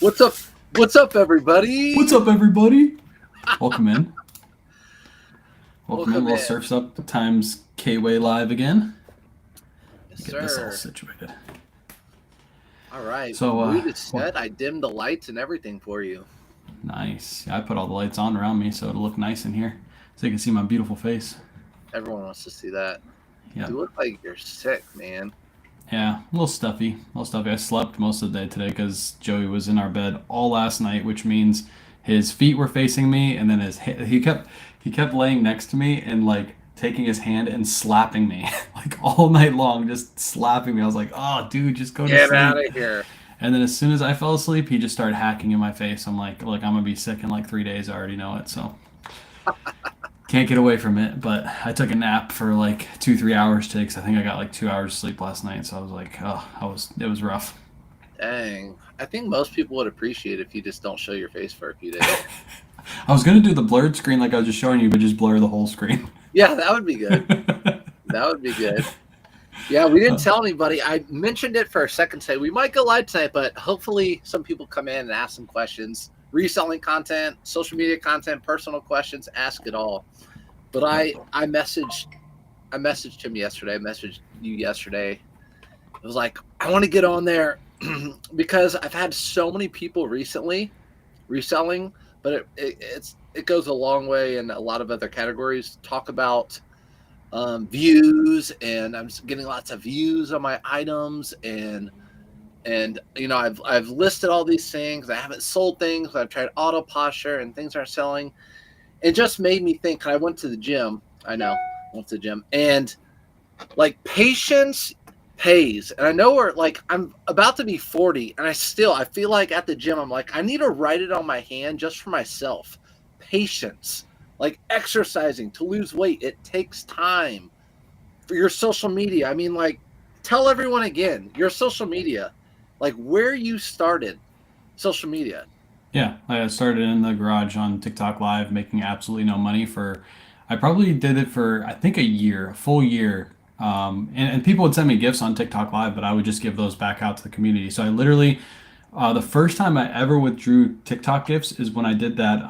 What's up? What's up, everybody? What's up, everybody? Welcome in. Welcome in. Welcome Little in. Surfsup times KayWay live again. Yes, Get this all sir. situated. All right. So, Mood is set. I dimmed the lights and everything for you. Nice. Yeah, I put all the lights on around me so it'll look nice in here, so you can see my beautiful face. Everyone wants to see that. Yeah. You look like you're sick, man. Yeah, a little stuffy. I slept most of the day today because Joey was in our bed all last night, which means his feet were facing me, and then he kept laying next to me and like taking his hand and slapping me like all night long, just slapping me. I was like, "Oh, dude, just go to Get sleep." out of here. And then as soon as I fell asleep, he just started hacking in my face. I'm like, "Look, I'm gonna be sick in like 3 days. I already know it." So can't get away from it. But I took a nap for like 2-3 hours today because I think I got like 2 hours of sleep last night. So I was like, it was rough. Dang. I think most people would appreciate if you just don't show your face for a few days. I was gonna do the blurred screen like I was just showing you, but just blur the whole screen. Yeah, that would be good. That would be good. Yeah, we didn't tell anybody. I mentioned it for a second today. We might go live tonight, but hopefully some people come in and ask some questions. Reselling content, social media content, personal questions, ask it all. But I messaged him yesterday. I messaged you yesterday. It was like, I want to get on there because I've had so many people recently reselling, but it goes a long way in a lot of other categories. Talk about views, and I'm getting lots of views on my items, and you know, I've listed all these things. I haven't sold things, but I've tried auto posture and things aren't selling. It just made me think. I went to the gym. I went to the gym, and like patience pays. And I know I'm about to be 40, and I feel like at the gym I'm like, I need to write it on my hand just for myself. Patience. Like exercising to lose weight, it takes time. For your social media, I mean, like, tell everyone again, your social media, like where you started social media. Yeah, I started in the garage on TikTok Live, making absolutely no money for. I probably did it for I think a full year. And people would send me gifts on TikTok Live, but I would just give those back out to the community. So I literally, the first time I ever withdrew TikTok gifts is when I did that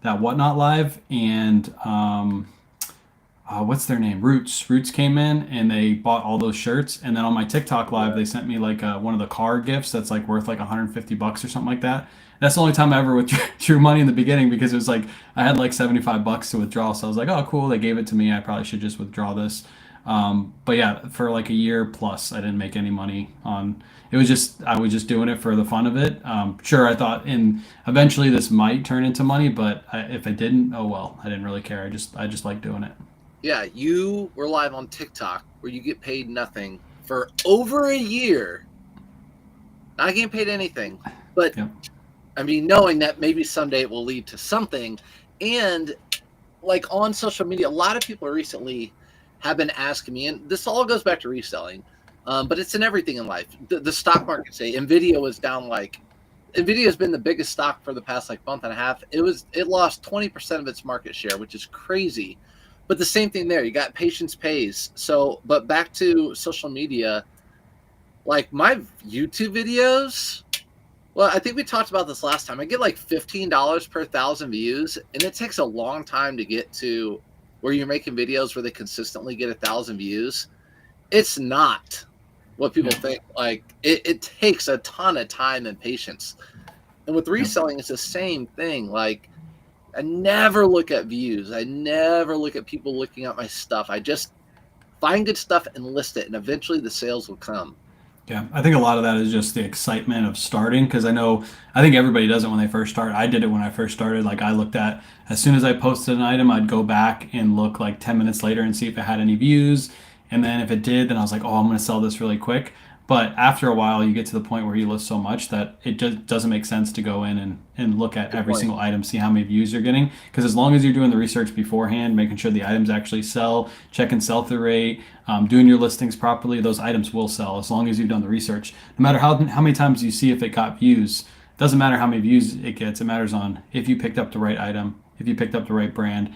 Whatnot Live, and what's their name? Roots came in and they bought all those shirts, and then on my TikTok Live they sent me like one of the car gifts that's like worth like $150 or something like that. That's the only time I ever withdrew money in the beginning because it was like I had like $75 to withdraw, so I was like, oh cool, they gave it to me. I probably should just withdraw this. But yeah, for like a year plus, I didn't make any money on. It was just I was just doing it for the fun of it. Sure, I thought eventually this might turn into money, but if it didn't, oh well. I didn't really care. I just like doing it. Yeah, you were live on TikTok where you get paid nothing for over a year. Not getting paid anything, but Yep. I mean, knowing that maybe someday it will lead to something. And like on social media, a lot of people recently have been asking me, and this all goes back to reselling, but it's in everything in life. The stock market, say Nvidia was down, like Nvidia has been the biggest stock for the past like month and a half. It lost 20% of its market share, which is crazy. But the same thing there. You got patience pays. So, but back to social media, like my YouTube videos. Well, I think we talked about this last time. I get like $15 per 1,000 views, and it takes a long time to get to where you're making videos where they consistently get 1,000 views. It's not what people think. Like it takes a ton of time and patience. And with reselling, it's the same thing. Like I never look at views. I never look at people looking at my stuff. I just find good stuff and list it, and eventually the sales will come. Yeah, I think a lot of that is just the excitement of starting because I think everybody does it when they first start. I did it when I first started. Like I looked at as soon as I posted an item, I'd go back and look like 10 minutes later and see if it had any views. And then if it did, then I was like, oh, I'm going to sell this really quick. But after a while, you get to the point where you list so much that it just doesn't make sense to go in and look at every single item, see how many views you're getting. Because as long as you're doing the research beforehand, making sure the items actually sell, checking sell-through rate, doing your listings properly, those items will sell as long as you've done the research. No matter how many times you see if it got views, it doesn't matter how many views it gets. It matters on if you picked up the right item, if you picked up the right brand,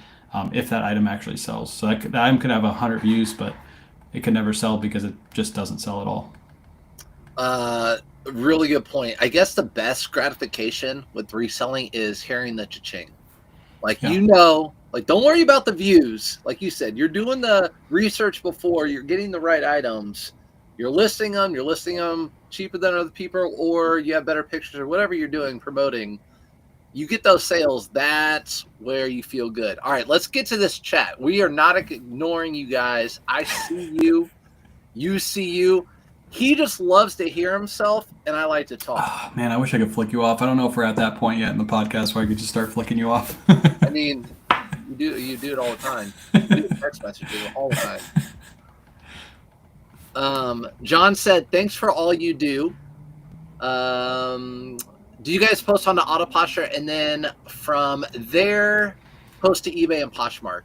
if that item actually sells. So that item could have 100 views, but it could never sell because it just doesn't sell at all. Really good point. I guess the best gratification with reselling is hearing the cha-ching. Like, Yeah. like, don't worry about the views. Like you said, you're doing the research before, you're getting the right items. You're listing them cheaper than other people, or you have better pictures or whatever you're doing, promoting. You get those sales. That's where you feel good. All right, let's get to this chat. We are not ignoring you guys. I see you. You see you. He just loves to hear himself, and I like to talk. Oh, man, I wish I could flick you off. I don't know if we're at that point yet in the podcast where I could just start flicking you off. I mean, you do it all the time. You do text messages all the time. John said, "Thanks for all you do." Do you guys post on the Auto Posture and then from there post to eBay and Poshmark?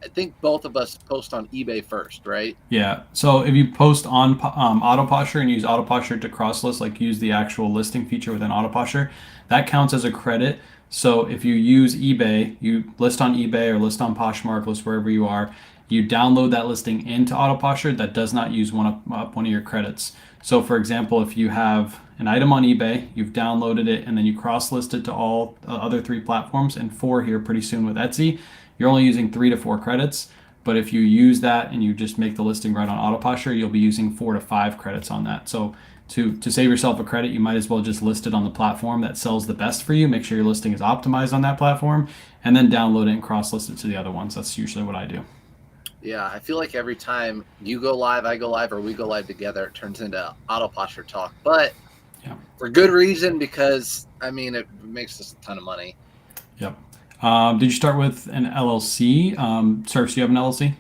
I think both of us post on eBay first, right? Yeah. So if you post on Auto Posture and use Auto Posture to cross list, like use the actual listing feature within Auto Posture, that counts as a credit. So if you use eBay, you list on eBay or list on Poshmark, list wherever you are, you download that listing into Auto Posture. That does not use one of your credits. So for example, if you have an item on eBay, you've downloaded it, and then you cross list it to all other 3 platforms and 4 here pretty soon with Etsy, you're only using 3 to 4 credits. But if you use that and you just make the listing right on Auto Posture, you'll be using 4 to 5 credits on that. So to save yourself a credit, you might as well just list it on the platform that sells the best for you. Make sure your listing is optimized on that platform, and then download it and cross list it to the other ones. That's usually what I do. Yeah, I feel like every time you go live, I go live, or we go live together, it turns into Auto Posture talk. But for good reason, because, I mean, it makes us a ton of money. Yep. Did you start with an LLC? Surfs, do you have an LLC?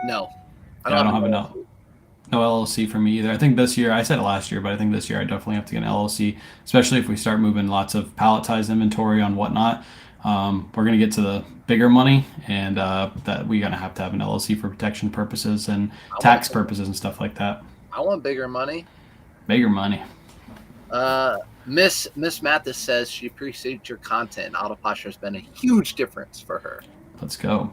No. I don't have no LLC for me either. I think this year, I said it last year, but I think this year I definitely have to get an LLC, especially if we start moving lots of palletized inventory on whatnot. We're going to get to the bigger money, and that we're going to have an LLC for protection purposes and tax purposes and stuff like that. I want bigger money. Bigger money. Miss Mathis says she appreciates your content. Auto Posture has been a huge difference for her. Let's go.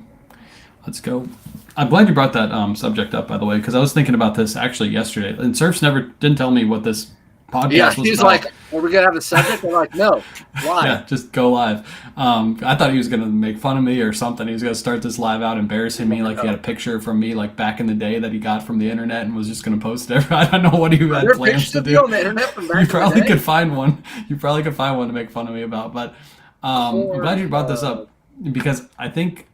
I'm glad you brought that subject up, by the way, because I was thinking about this actually yesterday. And Surfs didn't tell me what this podcast was she's about. like, "Are we gonna have a subject?" I'm like, "No, live." Yeah, just go live. I thought he was gonna make fun of me or something. He was gonna start this live out embarrassing me, like he had a picture from me like back in the day that he got from the internet and was just gonna post it. I don't know what he had plans to do. On the internet from back you probably could find one. You probably could find one to make fun of me about. But I'm glad you brought this up, because I think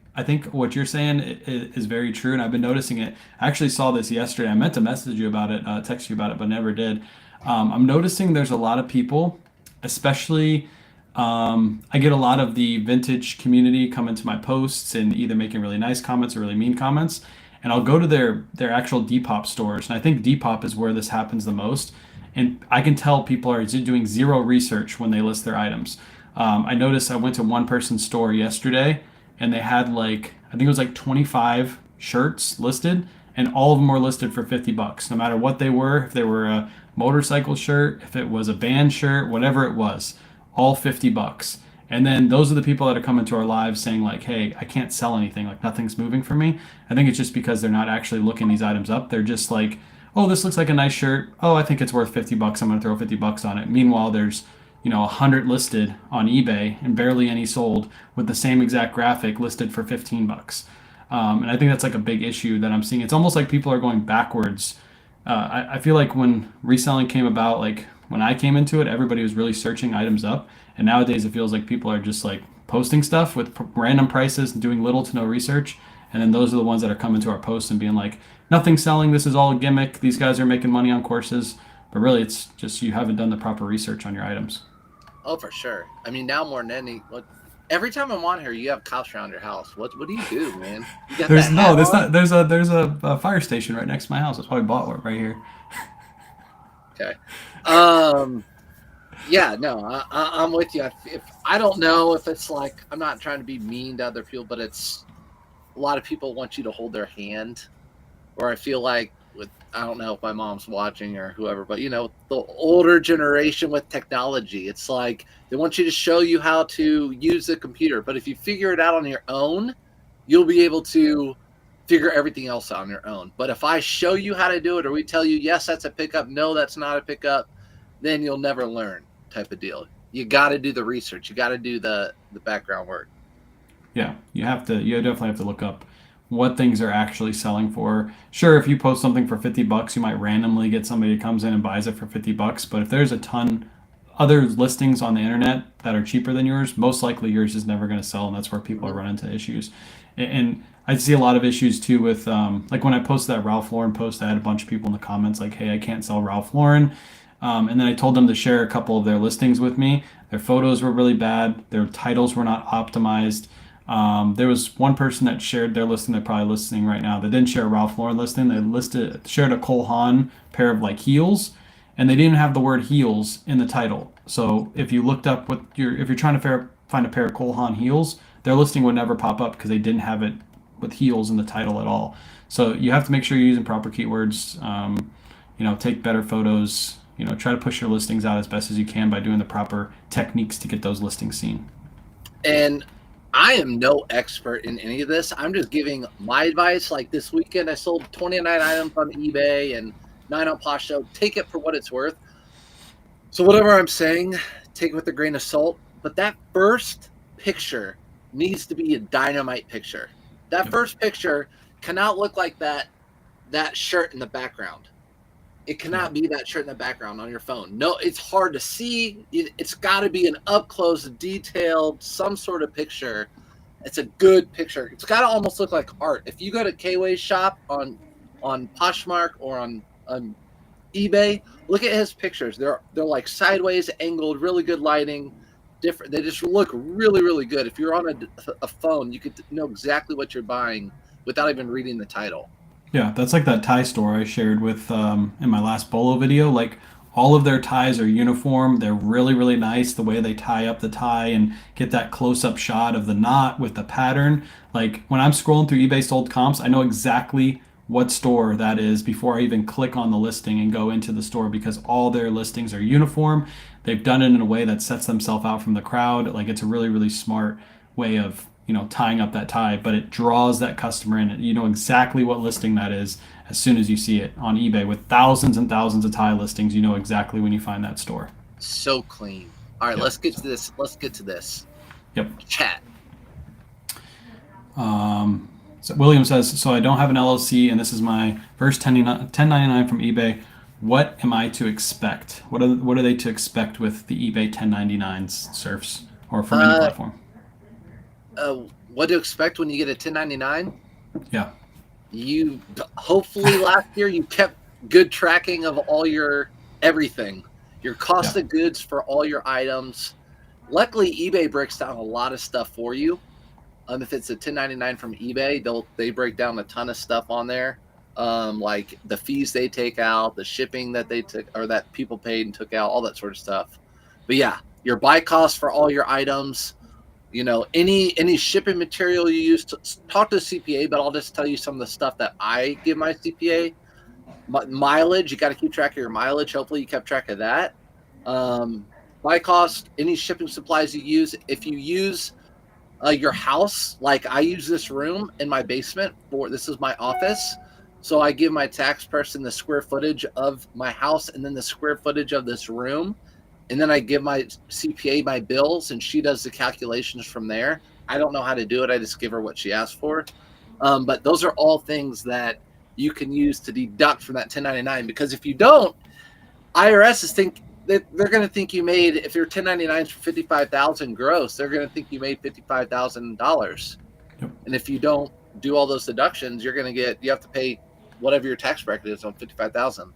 what you're saying is very true, and I've been noticing it. I actually saw this yesterday. I meant to message you about it, text you about it, but never did. I'm noticing there's a lot of people, especially I get a lot of the vintage community come into my posts and either making really nice comments or really mean comments, and I'll go to their actual Depop stores, and I think Depop is where this happens the most. And I can tell people are doing zero research when they list their items. I noticed I went to one person's store yesterday, and they had I think it was 25 shirts listed, and all of them were listed for $50, no matter what they were. If they were a motorcycle shirt, if it was a band shirt, whatever it was, all $50. And then those are the people that are coming to our lives saying hey, I can't sell anything, nothing's moving for me. I think it's just because they're not actually looking these items up. They're just oh, this looks like a nice shirt. Oh, I think it's worth $50. I'm going to throw $50 on it. Meanwhile, there's 100 listed on eBay and barely any sold with the same exact graphic listed for $15. And I think that's a big issue that I'm seeing. It's almost like people are going backwards. I feel like when reselling came about, when I came into it, everybody was really searching items up. And nowadays it feels like people are just posting stuff with random prices and doing little to no research. And then those are the ones that are coming to our posts and being nothing's selling. This is all a gimmick. These guys are making money on courses. But really, it's just you haven't done the proper research on your items. Oh, for sure. I mean, now more than any, every time I'm on here, you have cops around your house. What do you do, man? You got there's a fire station right next to my house. That's why we bought one right here. Okay. Yeah, no, I'm with you. If I don't know if it's I'm not trying to be mean to other people, but it's a lot of people want you to hold their hand, or I feel I don't know if my mom's watching or whoever, but the older generation with technology, it's they want you to show you how to use the computer. But if you figure it out on your own, you'll be able to figure everything else out on your own. But if I show you how to do it, or we tell you, yes, that's a pickup, no, that's not a pickup, then you'll never learn type of deal. You got to do the research. You got to do the background work. Yeah, you definitely have to look up what things are actually selling for. Sure, if you post something for $50, you might randomly get somebody who comes in and buys it for $50, but if there's a ton other listings on the internet that are cheaper than yours, most likely yours is never going to sell, and that's where people are running into issues. And I see a lot of issues too with like when I posted that Ralph Lauren post, I had a bunch of people in the comments like, "Hey, I can't sell Ralph Lauren." And then I told them to share a couple of their listings with me. Their photos were really bad. Their titles were not optimized. There was one person that shared their listing. They're probably listening right now. They didn't share a Ralph Lauren listing. They shared a Cole Haan pair of like heels, and they didn't have the word heels in the title. So if you looked up if you're trying to find a pair of Cole Haan heels, their listing would never pop up because they didn't have it with heels in the title at all. So you have to make sure you're using proper keywords. Take better photos. Try to push your listings out as best as you can by doing the proper techniques to get those listings seen. And I am no expert in any of this. I'm just giving my advice. Like this weekend, I sold 29 items on eBay and 9 on Posh Show. Take it for what it's worth. So whatever I'm saying, take it with a grain of salt. But that first picture needs to be a dynamite picture. That first picture cannot look like that shirt in the background. It cannot be that shirt in the background on your phone. No, it's hard to see. It's got to be an up-close, detailed, some sort of picture. It's a good picture. It's got to almost look like art. If you go to KayWay's shop on Poshmark or on eBay, look at his pictures. They're like sideways, angled, really good lighting. Different. They just look really, really good. If you're on a phone, you could know exactly what you're buying without even reading the title. Yeah, that's like that tie store I shared with in my last Bolo video. Like all of their ties are uniform. They're really, really nice. The way they tie up the tie and get that close-up shot of the knot with the pattern. Like when I'm scrolling through eBay sold comps, I know exactly what store that is before I even click on the listing and go into the store because all their listings are uniform. They've done it in a way that sets themselves out from the crowd. Like it's a really, really smart way of tying up that tie, but it draws that customer in. You know exactly what listing that is as soon as you see it on eBay with thousands and thousands of tie listings. You know exactly when you find that store. So clean. All right, let's get to this. Yep. Chat. So William says, so I don't have an LLC and this is my first 1099 from eBay. What am I to expect? What are they to expect with the eBay 1099s, Surfs, or from any platform? What to expect when you get a 1099? Yeah. You hopefully last year you kept good tracking of all your everything, your cost of goods for all your items. Luckily, eBay breaks down a lot of stuff for you. If it's a 1099 from eBay, they break down a ton of stuff on there, like the fees they take out, the shipping that they took or that people paid and took out, all that sort of stuff. But yeah, your buy cost for all your items. Any shipping material you use, talk to the CPA, but I'll just tell you some of the stuff that I give my CPA. Mileage, you got to keep track of your mileage. Hopefully you kept track of that. Buy cost, any shipping supplies you use. If you use your house, like I use this room in my basement this is my office. So I give my tax person the square footage of my house and then the square footage of this room. And then I give my CPA my bills, and she does the calculations from there. I don't know how to do it. I just give her what she asked for. But those are all things that you can use to deduct from that 1099. Because if you don't, IRS they're going to think you made, if your 1099s for $55,000 gross, they're going to think you made $55,000. Yep. And if you don't do all those deductions, you have to pay whatever your tax bracket is on $55,000.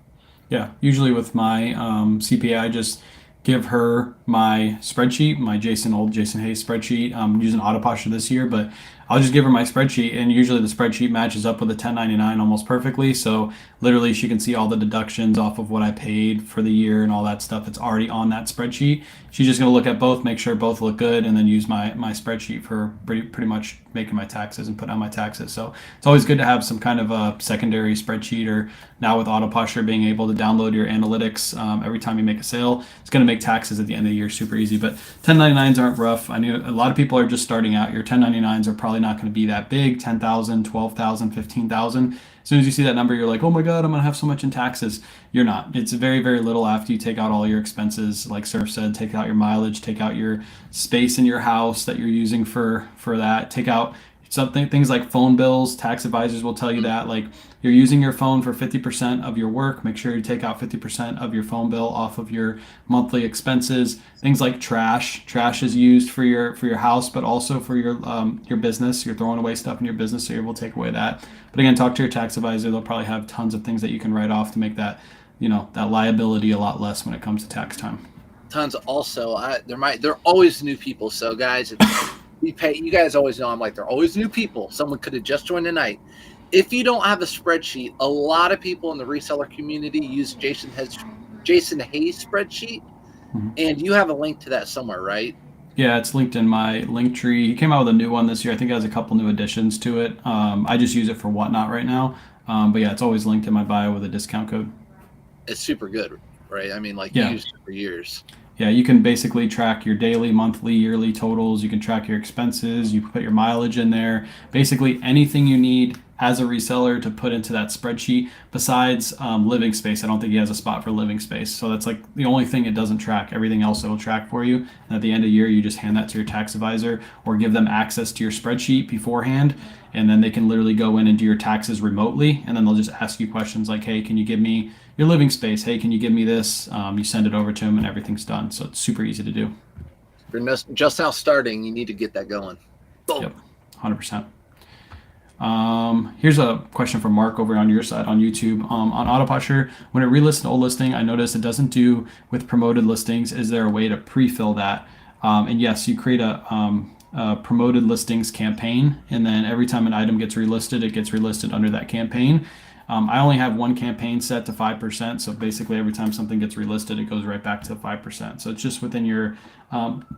Yeah, usually with my CPA, I just give her my spreadsheet, my Jason Hayes spreadsheet. I'm using Autoposture this year, but I'll just give her my spreadsheet, and usually the spreadsheet matches up with the 1099 almost perfectly. So literally she can see all the deductions off of what I paid for the year and all that stuff. It's already on that spreadsheet. She's just going to look at both, make sure both look good, and then use my spreadsheet for pretty much making my taxes and putting out my taxes. So it's always good to have some kind of a secondary spreadsheet, or now with Autoposture being able to download your analytics every time you make a sale, it's going to make taxes at the end of the year super easy. But 1099s aren't rough. I knew a lot of people are just starting out. Your 1099s are probably probably not going to be that big, 10,000, 12,000, 15,000. As soon as you see that number, you're like, oh my God, I'm going to have so much in taxes. You're not. It's very, very little after you take out all your expenses. Like Surf said, take out your mileage, take out your space in your house that you're using for that. Take out something, things like phone bills. Tax advisors will tell you that. Like, you're using your phone for 50% of your work. Make sure you take out 50% of your phone bill off of your monthly expenses. Things like trash. Trash is used for your house, but also for your business. You're throwing away stuff in your business, so you're able to take away that. But again, talk to your tax advisor. They'll probably have tons of things that you can write off to make that, that liability a lot less when it comes to tax time. Tons. Also, they're always new people. So guys, we pay. You guys always know I'm like, they're always new people. Someone could have just joined tonight. If you don't have a spreadsheet, a lot of people in the reseller community use Jason Hayes' spreadsheet, and you have a link to that somewhere, right? Yeah, it's linked in my link tree. He came out with a new one this year. I think it has a couple new additions to it. I just use it for Whatnot right now. But yeah, it's always linked in my bio with a discount code. It's super good, right? I mean, like, Yeah. you used it for years. Yeah, you can basically track your daily, monthly, yearly totals. You can track your expenses. You can put your mileage in there. Basically, anything you need as a reseller to put into that spreadsheet besides living space. I don't think he has a spot for living space. So that's like the only thing it doesn't track. Everything else it will track for you. And at the end of the year, you just hand that to your tax advisor or give them access to your spreadsheet beforehand. And then they can literally go in and do your taxes remotely. And then they'll just ask you questions like, hey, can you give me your living space? Hey, can you give me this? You send it over to them and everything's done. So it's super easy to do. If you're just now starting, you need to get that going. Boom. Yep, 100%. Here's a question from Mark over on your side on YouTube. On Autopusher, when it relists an old listing, I notice it doesn't do with promoted listings. Is there a way to pre-fill that? And yes, you create a promoted listings campaign, and then every time an item gets relisted, it gets relisted under that campaign. I only have one campaign set to 5%, so basically every time something gets relisted, it goes right back to 5%. So it's just within your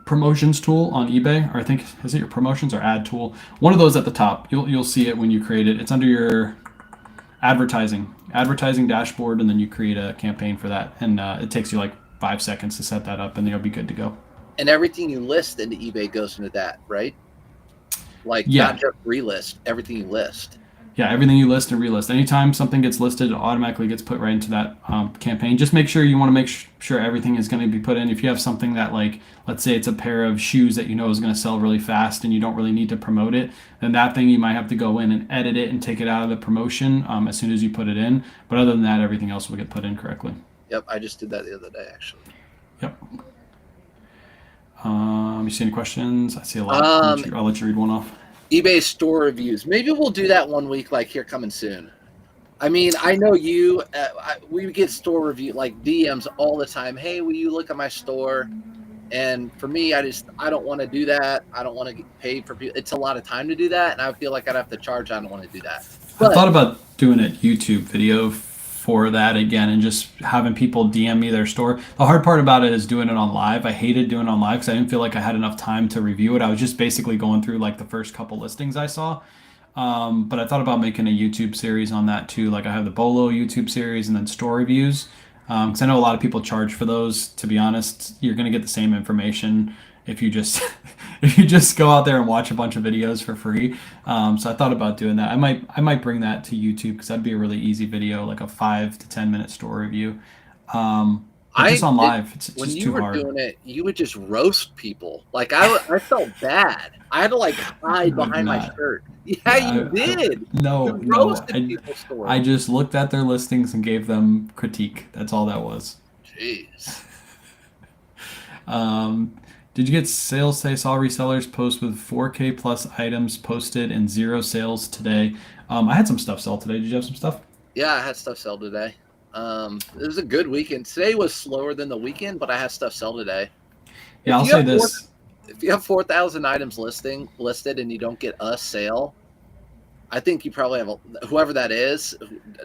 promotions tool on eBay, or I think, is it your promotions or ad tool? One of those at the top. You'll see it when you create it. It's under your advertising dashboard, and then you create a campaign for that, and it takes you like 5 seconds to set that up, and then you'll be good to go. And everything you list into eBay goes into that, right? Like, yeah. Not just relist, everything you list. Yeah, everything you list and relist. Anytime something gets listed, it automatically gets put right into that campaign. Just make sure you want to make sure everything is going to be put in. If you have something that, like, let's say it's a pair of shoes that you know is going to sell really fast and you don't really need to promote it, then that thing you might have to go in and edit it and take it out of the promotion as soon as you put it in. But other than that, everything else will get put in correctly. Yep, I just did that the other day, actually. Yep. You see any questions? I see a lot. I'll let you read one off. eBay store reviews. Maybe we'll do that one week, like here coming soon. I mean, I know you, we get store review, like DMs all the time. Hey, will you look at my store? And for me, I don't want to do that. I don't want to get paid for people. It's a lot of time to do that. And I feel like I'd have to charge. I don't want to do that. But I thought about doing a YouTube video for that again and just having people DM me their store. The hard part about it is doing it on live. I hated doing it on live because I didn't feel like I had enough time to review it. I was just basically going through like the first couple listings I saw. But I thought about making a YouTube series on that too. Like I have the Bolo YouTube series and then store reviews. Because I know a lot of people charge for those. To be honest, you're going to get the same information if you just go out there and watch a bunch of videos for free. So I thought about doing that. I might bring that to YouTube because that'd be a really easy video, like a 5 to 10 minute store review. Just on live, it's when just you too were hard. Doing it, you would just roast people. Like I felt bad. I had to like hide behind my shirt. Yeah, you did. No. I just looked at their listings and gave them critique. That's all that was. Jeez. Did you get sales today? Saw resellers post with 4K plus items posted and 0 sales today. I had some stuff sell today. Did you have some stuff? Yeah, I had stuff sell today. It was a good weekend. Today was slower than the weekend, but I had stuff sell today. Yeah, I'll say this. If you have 4,000 items listed and you don't get a sale, I think you probably have whoever that is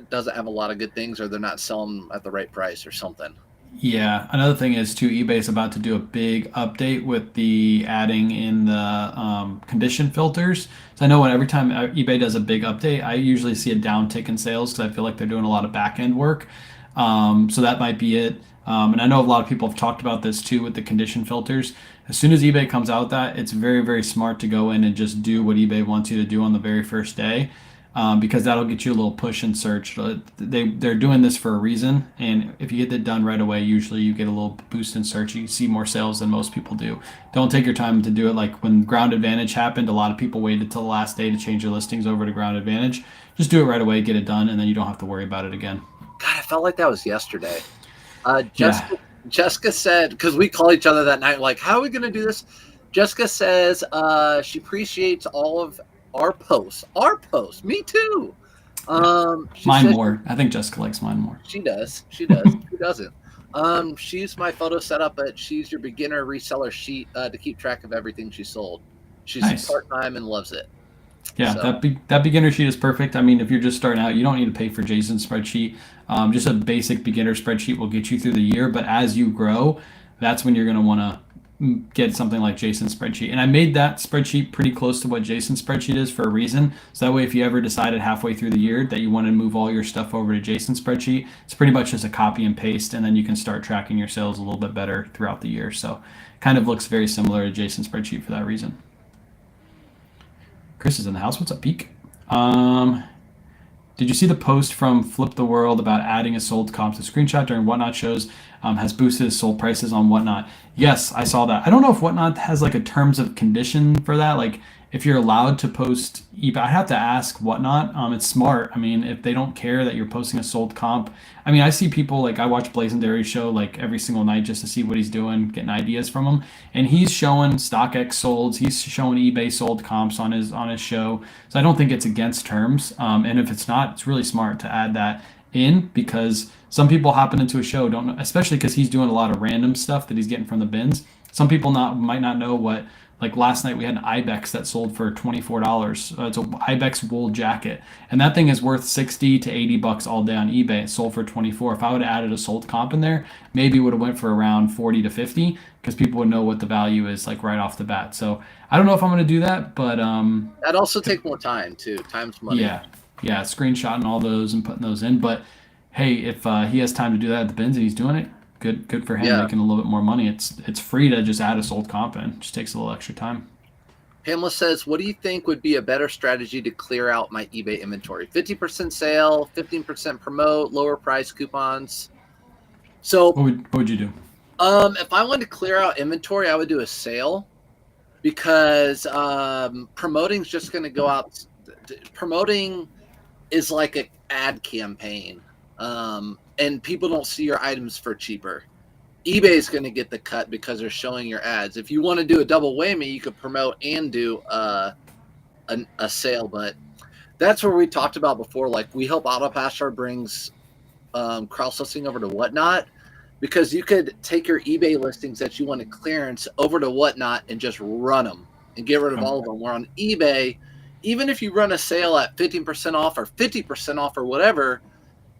doesn't have a lot of good things, or they're not selling them at the right price or something. Yeah, another thing is too, eBay is about to do a big update with the adding in the condition filters. So I know every time eBay does a big update, I usually see a downtick in sales because I feel like they're doing a lot of back end work. So that might be it. And I know a lot of people have talked about this too with the condition filters. As soon as eBay comes out with that, it's very, very smart to go in and just do what eBay wants you to do on the very first day, because that'll get you a little push in search. They're doing this for a reason, and if you get it done right away, usually you get a little boost in search. You see more sales than most people do. Don't take your time to do it. Like when Ground Advantage happened, a lot of people waited till the last day to change their listings over to Ground Advantage. Just do it right away, get it done, and then you don't have to worry about it again. God, I felt like that was yesterday. Yeah. Jessica said, because we called each other that night, like, how are we going to do this? Jessica says she appreciates all of our posts. Our posts. Me too. Mine more. I think Jessica likes mine more. She does. She does. Who doesn't? She's my photo setup, but she's your beginner reseller sheet to keep track of everything she sold. She's Nice. part-time and loves it. Yeah, So, that beginner sheet is perfect. I mean, if you're just starting out, you don't need to pay for Jason's spreadsheet. Just a basic beginner spreadsheet will get you through the year. But as you grow, that's when you're going to want to get something like Jason's spreadsheet. And I made that spreadsheet pretty close to what Jason's spreadsheet is for a reason. So that way, if you ever decided halfway through the year that you want to move all your stuff over to Jason's spreadsheet, it's pretty much just a copy and paste, and then you can start tracking your sales a little bit better throughout the year. So kind of looks very similar to Jason's spreadsheet for that reason. Chris is in the house. What's up, Peak? Did you see the post from Flip the World about adding a sold comp to screenshot during Whatnot shows has boosted his sold prices on Whatnot? Yes, I saw that. I don't know if Whatnot has like a terms of condition for that. Like if you're allowed to post eBay, I have to ask Whatnot. It's smart. I mean, if they don't care that you're posting a sold comp, I mean, I see people like I watch Blazendary's show like every single night just to see what he's doing, getting ideas from him, and he's showing StockX solds, he's showing eBay sold comps on his show. So I don't think it's against terms. And if it's not, it's really smart to add that in because some people hopping into a show don't know, especially because he's doing a lot of random stuff that he's getting from the bins. Some people might not know what. Like last night, we had an Ibex that sold for $24. It's a Ibex wool jacket, and that thing is worth 60 to 80 bucks all day on eBay. It sold for 24. If I would have added a sold comp in there, maybe it would have went for around 40 to 50 because people would know what the value is like right off the bat. So I don't know if I'm going to do that, but that also takes more time too. Time's money. Yeah, screenshotting all those and putting those in. But hey, if he has time to do that at the bins and he's doing it, good for him, making a little bit more money. It's free to just add a sold comp in. It just takes a little extra time. Pamela says, what do you think would be a better strategy to clear out my eBay inventory? 50% sale, 15% promote, lower price coupons. So what would you do? If I wanted to clear out inventory, I would do a sale because promoting is just going to go out. Promoting is like an ad campaign. And people don't see your items for cheaper. eBay is going to get the cut because they're showing your ads. If you want to do a double whammy, you could promote and do a sale. But that's where we talked about before. Like we help AutoPastor brings cross-listing over to Whatnot because you could take your eBay listings that you want to clearance over to Whatnot and just run them and get rid of all of them. Where on eBay, even if you run a sale at 15% off or 50% off or whatever,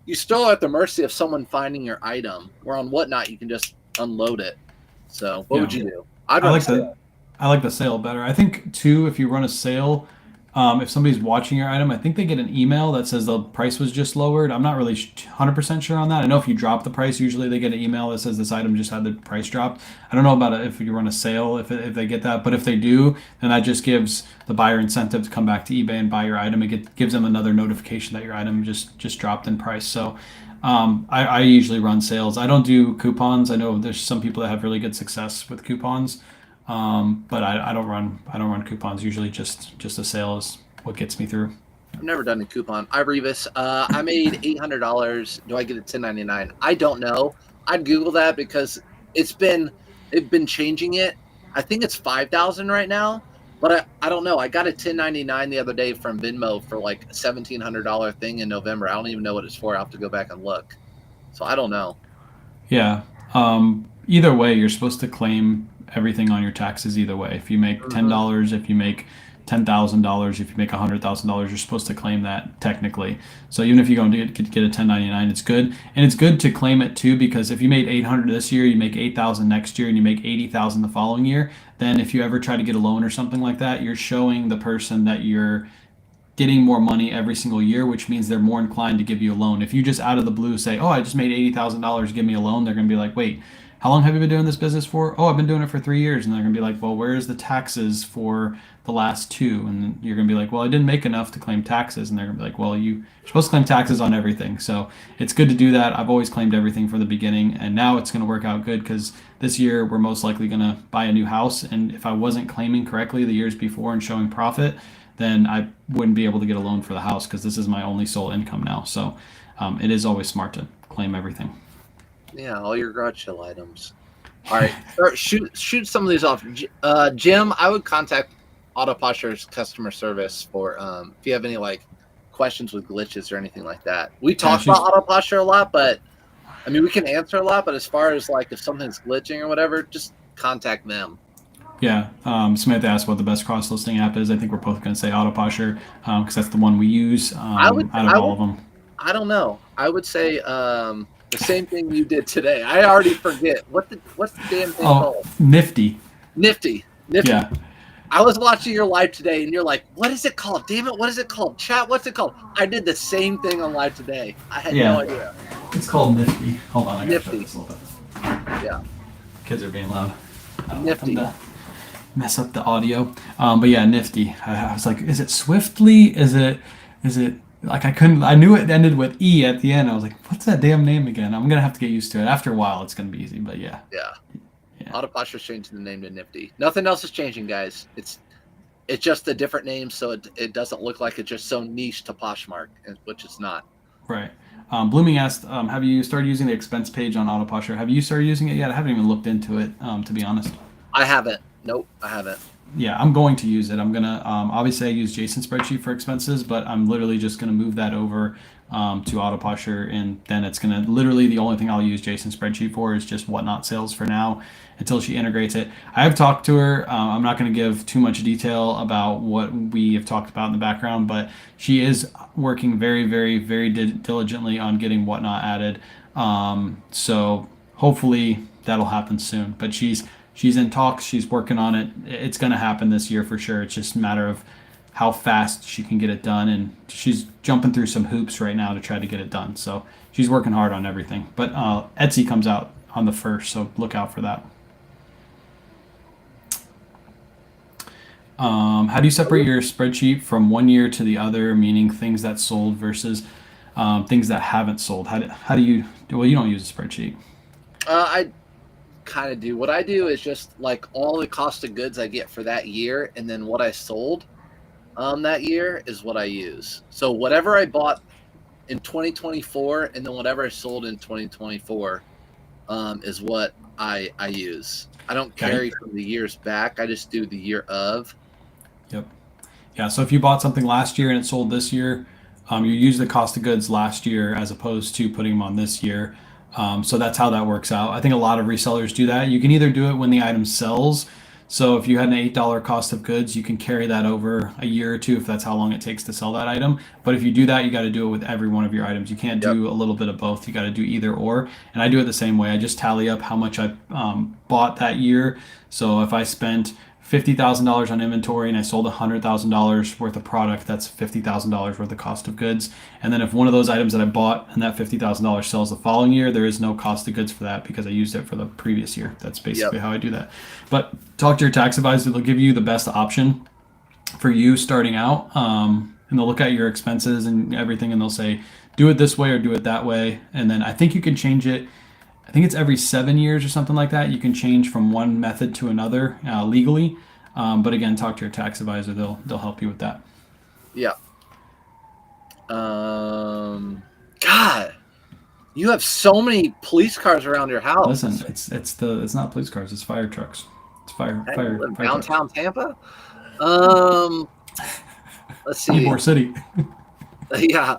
you still are at the mercy of someone finding your item. Where on Whatnot, you can just unload it. So what would you do? I like the sale better. I think too, if you run a sale, if somebody's watching your item, I think they get an email that says the price was just lowered. I'm not really 100% sure on that. I know if you drop the price, usually they get an email that says this item just had the price dropped. I don't know about it if you run a sale, if they get that. But if they do, then that just gives the buyer incentive to come back to eBay and buy your item. It gives them another notification that your item just dropped in price. So I usually run sales. I don't do coupons. I know there's some people that have really good success with coupons. But I don't run coupons. Usually just a sale is what gets me through. I've never done a coupon. Revis. I made $800. Do I get a 1099? I don't know. I'd Google that because they've been changing it. I think it's 5,000 right now, but I don't know. I got a 1099 the other day from Venmo for like a $1,700 thing in November. I don't even know what it's for. I'll have to go back and look. So I don't know. Yeah. Either way, you're supposed to claim everything on your taxes either way. If you make $10, if you make $10,000, if you make $100,000, you're supposed to claim that technically. So even if you go and get a 1099, it's good, and it's good to claim it too because if you made 800 this year, you make 8,000 next year, and you make 80,000 the following year, then if you ever try to get a loan or something like that, you're showing the person that you're getting more money every single year, which means they're more inclined to give you a loan. If you just out of the blue say, "Oh, I just made $80,000, give me a loan," they're going to be like, "Wait, how long have you been doing this business for? Oh, I've been doing it for 3 years. And they're going to be like, well, where's the taxes for the last two? And you're going to be like, well, I didn't make enough to claim taxes. And they're going to be like, well, you're supposed to claim taxes on everything. So it's good to do that. I've always claimed everything from the beginning. And now it's going to work out good because this year we're most likely going to buy a new house. And if I wasn't claiming correctly the years before and showing profit, then I wouldn't be able to get a loan for the house because this is my only sole income now. So it is always smart to claim everything. Yeah, all your garage sale items. All right, shoot some of these off. Jim, I would contact Autoposher's customer service for if you have any like questions with glitches or anything like that. We talk about Autoposher a lot, but I mean we can answer a lot. But as far as like if something's glitching or whatever, just contact them. Yeah, Samantha asked what the best cross-listing app is. I think we're both going to say Autoposher because that's the one we use out of all of them. I don't know. I would say the same thing you did today. I already forget. What's the damn thing called? Nifty. Yeah. I was watching your live today, and you're like, what is it called? Damn it, what is it called? Chat, what's it called? I did the same thing on live today. I had no idea. It's called Nifty. Hold on, I got to shut Nifty. this a little bit. Yeah. Kids are being loud. I don't Nifty. want them to mess up the audio. But yeah, Nifty. I was like, is it Swiftly? Is it like I knew it ended with E at the end. I was like, what's that damn name again? I'm gonna have to get used to it. After a while it's gonna be easy, but yeah. Yeah. Autoposher's changing the name to Nifty. Nothing else is changing, guys. It's just a different name, so it doesn't look like it's just so niche to Poshmark, which it's not. Right. Blooming asked, have you started using the expense page on Autoposher? Have you started using it yet? I haven't even looked into it, to be honest. I haven't. Nope, I haven't. Yeah, I'm going to use it. I'm going to, obviously I use Jason's spreadsheet for expenses, but I'm literally just going to move that over to Autoposher, and then it's going to, literally the only thing I'll use Jason's spreadsheet for is just whatnot sales for now until she integrates it. I have talked to her. I'm not going to give too much detail about what we have talked about in the background, but she is working very, very, very diligently on getting whatnot added. So hopefully that'll happen soon, but she's in talks. She's working on it. It's going to happen this year for sure. It's just a matter of how fast she can get it done. And she's jumping through some hoops right now to try to get it done. So she's working hard on everything. But Etsy comes out on the 1st, so look out for that. How do you separate your spreadsheet from one year to the other, meaning things that sold versus things that haven't sold? How do you do? Well, you don't use a spreadsheet. I kind of do. What I do is just like all the cost of goods I get for that year, and then what I sold that year is what I use. So whatever I bought in 2024 and then whatever I sold in 2024 is what I use. I don't carry from the years back. I just do the year of. Yep. Yeah, so if you bought something last year and it sold this year, you use the cost of goods last year as opposed to putting them on this year. So that's how that works out. I think a lot of resellers do that. You can either do it when the item sells. So if you had an $8 cost of goods, you can carry that over a year or two if that's how long it takes to sell that item. But if you do that, you got to do it with every one of your items. You can't do a little bit of both. You got to do either or. And I do it the same way. I just tally up how much I bought that year. So if I spent $50,000 on inventory and I sold $100,000 worth of product, that's $50,000 worth of cost of goods. And then if one of those items that I bought and that $50,000 sells the following year, there is no cost of goods for that because I used it for the previous year. That's basically how I do that. But talk to your tax advisor. They'll give you the best option for you starting out. And they'll look at your expenses and everything and they'll say, do it this way or do it that way. And then I think you can change it. I think it's every 7 years or something like that. You can change from one method to another legally. But again, talk to your tax advisor. They'll help you with that. Yeah. God, you have so many police cars around your house. Listen, it's not police cars. It's fire trucks. It's fire downtown trucks. Tampa. Let's see. Ybor City. Yeah.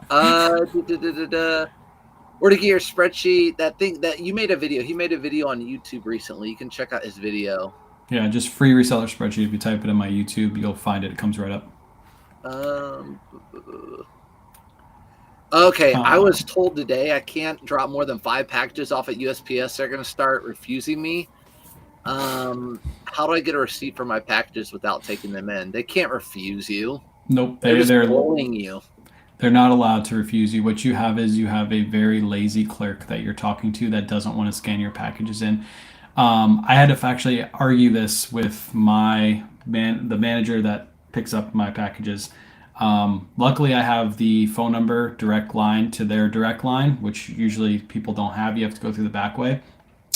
Where to get your spreadsheet? That thing that you made a video. He made a video on YouTube recently. You can check out his video. Yeah, just free reseller spreadsheet. If you type it in my YouTube, you'll find it. It comes right up. Okay, I was told today I can't drop more than 5 packages off at USPS. They're going to start refusing me. How do I get a receipt for my packages without taking them in? They can't refuse you. Nope, they're bullying you. They're not allowed to refuse you. What you have is you have a very lazy clerk that you're talking to that doesn't want to scan your packages in. I had to actually argue this with the manager that picks up my packages. Luckily, I have the phone number direct line to their direct line, which usually people don't have. You have to go through the back way.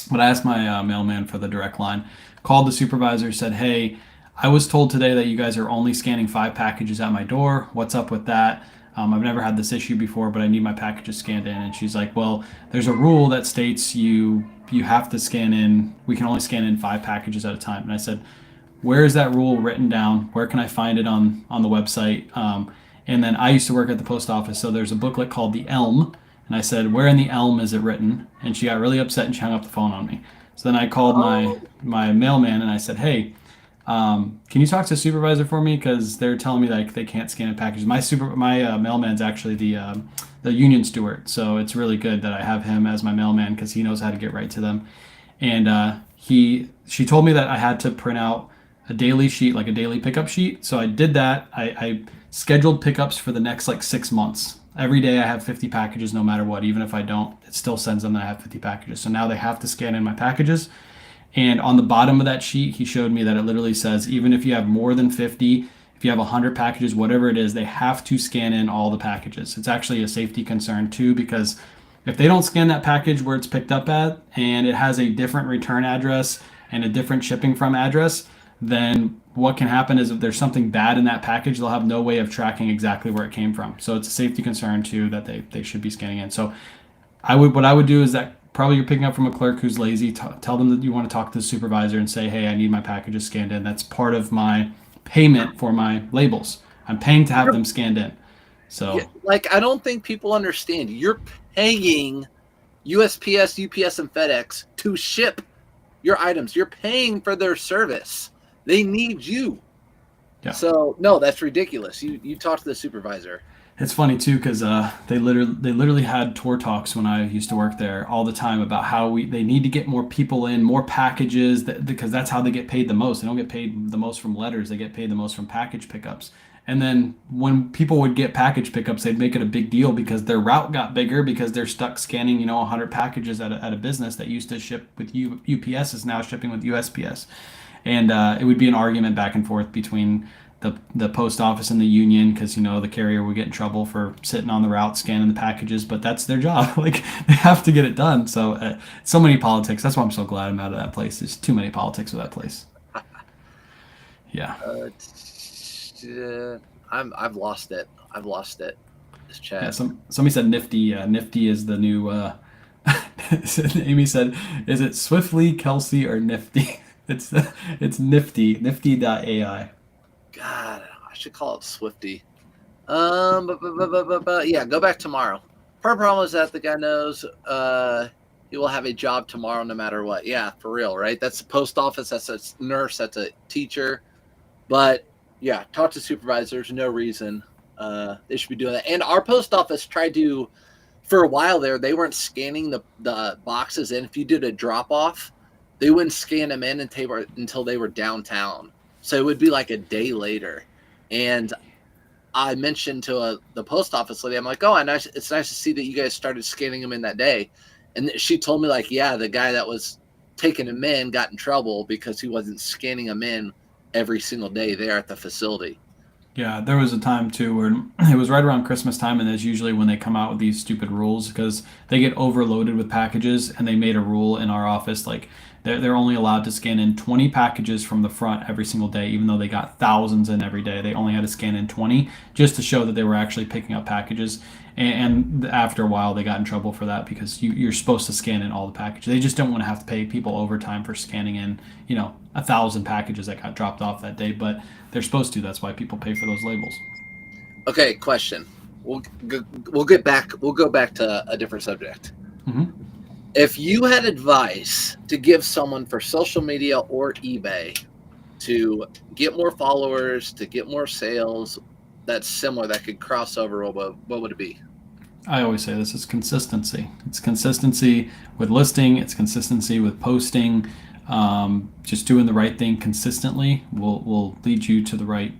But I asked my mailman for the direct line, called the supervisor, said, "Hey, I was told today that you guys are only scanning 5 packages at my door. What's up with that? I've never had this issue before, but I need my packages scanned in." And she's like, "Well, there's a rule that states you have to scan in. We can only scan in 5 packages at a time." And I said, "Where is that rule written down? Where can I find it on the website?" And then I used to work at the post office, so there's a booklet called the Elm. And I said, "Where in the Elm is it written?" And she got really upset and she hung up the phone on me. So then I called Oh, my mailman and I said, "Hey, can you talk to a supervisor for me? Because they're telling me like they can't scan in packages." My mailman's actually the union steward, so it's really good that I have him as my mailman because he knows how to get right to them. And she told me that I had to print out a daily sheet, like a daily pickup sheet. So I did that. I scheduled pickups for the next like 6 months. Every day I have 50 packages, no matter what. Even if I don't, it still sends them that I have 50 packages. So now they have to scan in my packages. And on the bottom of that sheet, he showed me that it literally says even if you have more than 50, if you have 100 packages, whatever it is, they have to scan in all the packages. It's actually a safety concern too, because if they don't scan that package where it's picked up at and it has a different return address and a different shipping from address, then what can happen is if there's something bad in that package, they'll have no way of tracking exactly where it came from. So it's a safety concern too that they should be scanning in. So what I would do is that probably you're picking up from a clerk who's lazy. Tell them that you want to talk to the supervisor and say, "Hey, I need my packages scanned in." That's part of my payment for my labels. I'm paying to have them scanned in. yeah, So like I don't think people understand. You're paying USPS, UPS, and FedEx to ship your items. You're paying for their service. They need you. yeah. So no, that's ridiculous. You talk to the supervisor. It's funny too because they literally had tour talks when I used to work there all the time about how they need to get more people in, more packages because that's how they get paid the most. They don't get paid the most from letters; they get paid the most from package pickups. And then when people would get package pickups, they'd make it a big deal because their route got bigger because they're stuck scanning 100 packages at a business that used to ship with UPS is now shipping with USPS. And it would be an argument back and forth between the post office and the union because the carrier would get in trouble for sitting on the route scanning the packages, but that's their job. Like they have to get it done. So so many politics. That's why I'm so glad I'm out of that place. There's too many politics with that place. Yeah. I've lost it. I've lost it. This Yeah. chat. Somebody said Nifty. Nifty is the new. Amy said, "Is it Swiftly, Kelsey, or Nifty?" It's Nifty. Nifty.ai. God, I should call it Swifty. Yeah, go back tomorrow. Part of the problem is that the guy knows he will have a job tomorrow no matter what. Yeah, for real, right? That's the post office, that's a nurse, that's a teacher. But yeah, talk to supervisors, no reason they should be doing that. And our post office tried to, for a while there, they weren't scanning the boxes in. If you did a drop off, they wouldn't scan them in until they were downtown. So it would be like a day later. And I mentioned to the post office lady, I'm like, "Oh, it's nice to see that you guys started scanning them in that day." And she told me, like, yeah, the guy that was taking them in got in trouble because he wasn't scanning them in every single day there at the facility. Yeah, there was a time too where it was right around Christmas time, and that's usually when they come out with these stupid rules because they get overloaded with packages. And they made a rule in our office like they're only allowed to scan in 20 packages from the front every single day, even though they got thousands in every day. They only had to scan in 20 just to show that they were actually picking up packages. And after a while, they got in trouble for that because you're supposed to scan in all the packages. They just don't want to have to pay people overtime for scanning in, 1,000 packages that got dropped off that day. But they're supposed to. That's why people pay for those labels. Okay, question. We'll get back. We'll go back to a different subject. Hmm. If you had advice to give someone for social media or eBay to get more followers, to get more sales, that's similar, that could cross over, what would it be? I always say this is consistency. It's consistency with listing. It's consistency with posting. Just doing the right thing consistently will lead you to the right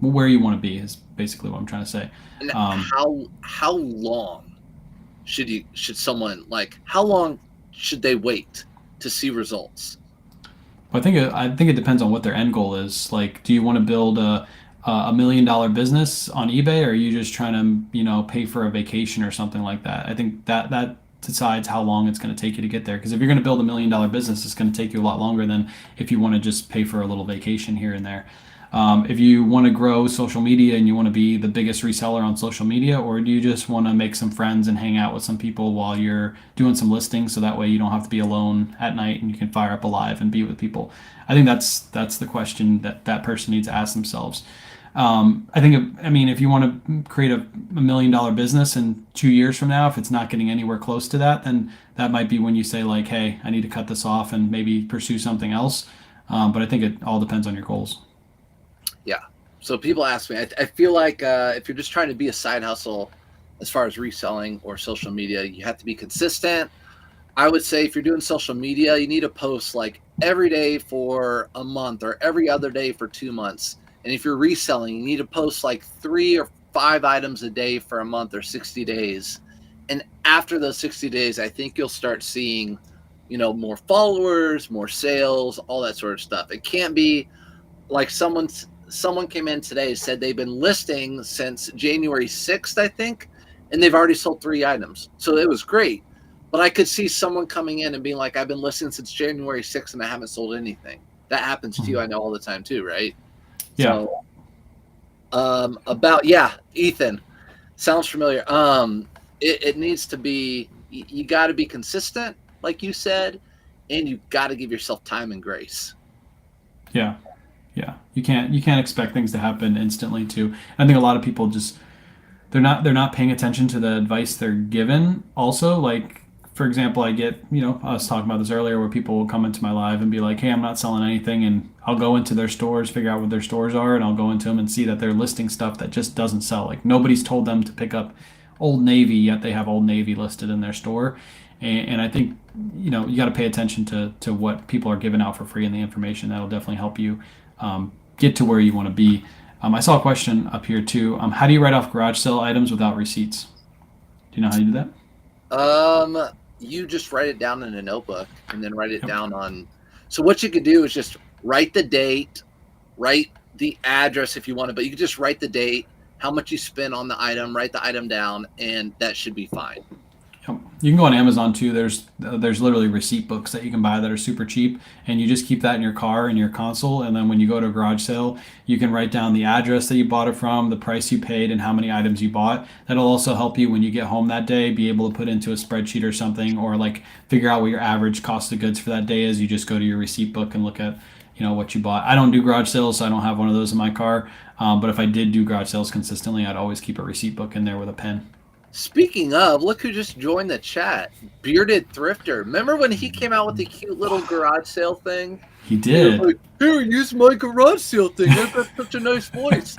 where you want to be. Is basically what I'm trying to say. And how long should someone, like, how long should they wait to see results. I think it depends on what their end goal is. Like, do you want to build $1 million business on eBay, or are you just trying to, pay for a vacation or something like that? I think that decides how long it's going to take you to get there. Because if you're going to build $1 million business, it's going to take you a lot longer than if you want to just pay for a little vacation here and there. If you want to grow social media and you want to be the biggest reseller on social media, or do you just want to make some friends and hang out with some people while you're doing some listings, so that way you don't have to be alone at night and you can fire up a live and be with people? I think that's the question that person needs to ask themselves. If you want to create a $1 million business in 2 years from now, if it's not getting anywhere close to that, then that might be when you say like, hey, I need to cut this off and maybe pursue something else. But I think it all depends on your goals. Yeah. So people ask me, I feel like if you're just trying to be a side hustle as far as reselling or social media, you have to be consistent. I would say if you're doing social media, you need to post like every day for a month or every other day for 2 months. And if you're reselling, you need to post like 3 or 5 items a day for a month or 60 days. And after those 60 days, I think you'll start seeing, more followers, more sales, all that sort of stuff. It can't be like someone came in today, said they've been listing since January 6th, I think, and they've already sold 3 items. So it was great. But I could see someone coming in and being like, I've been listing since January 6th and I haven't sold anything. That happens to you, I know, all the time too, right? Yeah. So, Ethan, sounds familiar. It needs to be, you got to be consistent, like you said, and you got to give yourself time and grace. Yeah. Yeah. You can't expect things to happen instantly too. I think a lot of people just, they're not paying attention to the advice they're given. Also, like, for example, I get, I was talking about this earlier, where people will come into my live and be like, hey, I'm not selling anything. And I'll go into their stores, figure out what their stores are, and I'll go into them and see that they're listing stuff that just doesn't sell. Like, nobody's told them to pick up Old Navy, yet they have Old Navy listed in their store. And I think, you got to pay attention to what people are giving out for free and the information. That'll definitely help you get to where you want to be. I saw a question up here too. How do you write off garage sale items without receipts? Do you know how you do that? You just write it down in a notebook and then write it down on. So what you could do is just write the date, write the address if you want to, but you could just write the date, how much you spent on the item, write the item down, and that should be fine. Yep. You can go on Amazon too. There's literally receipt books that you can buy that are super cheap, and you just keep that in your car, in your console, and then when you go to a garage sale, you can write down the address that you bought it from, the price you paid, and how many items you bought. That'll also help you when you get home that day be able to put into a spreadsheet or something, or like figure out what your average cost of goods for that day is. You just go to your receipt book and look at what you bought. I don't do garage sales, so I don't have one of those in my car. But if I did do garage sales consistently, I'd always keep a receipt book in there with a pen. Speaking of, look who just joined the chat. Bearded Thrifter. Remember when he came out with the cute little garage sale thing? He did. Like, here, use my garage sale thing. I've got such a nice voice.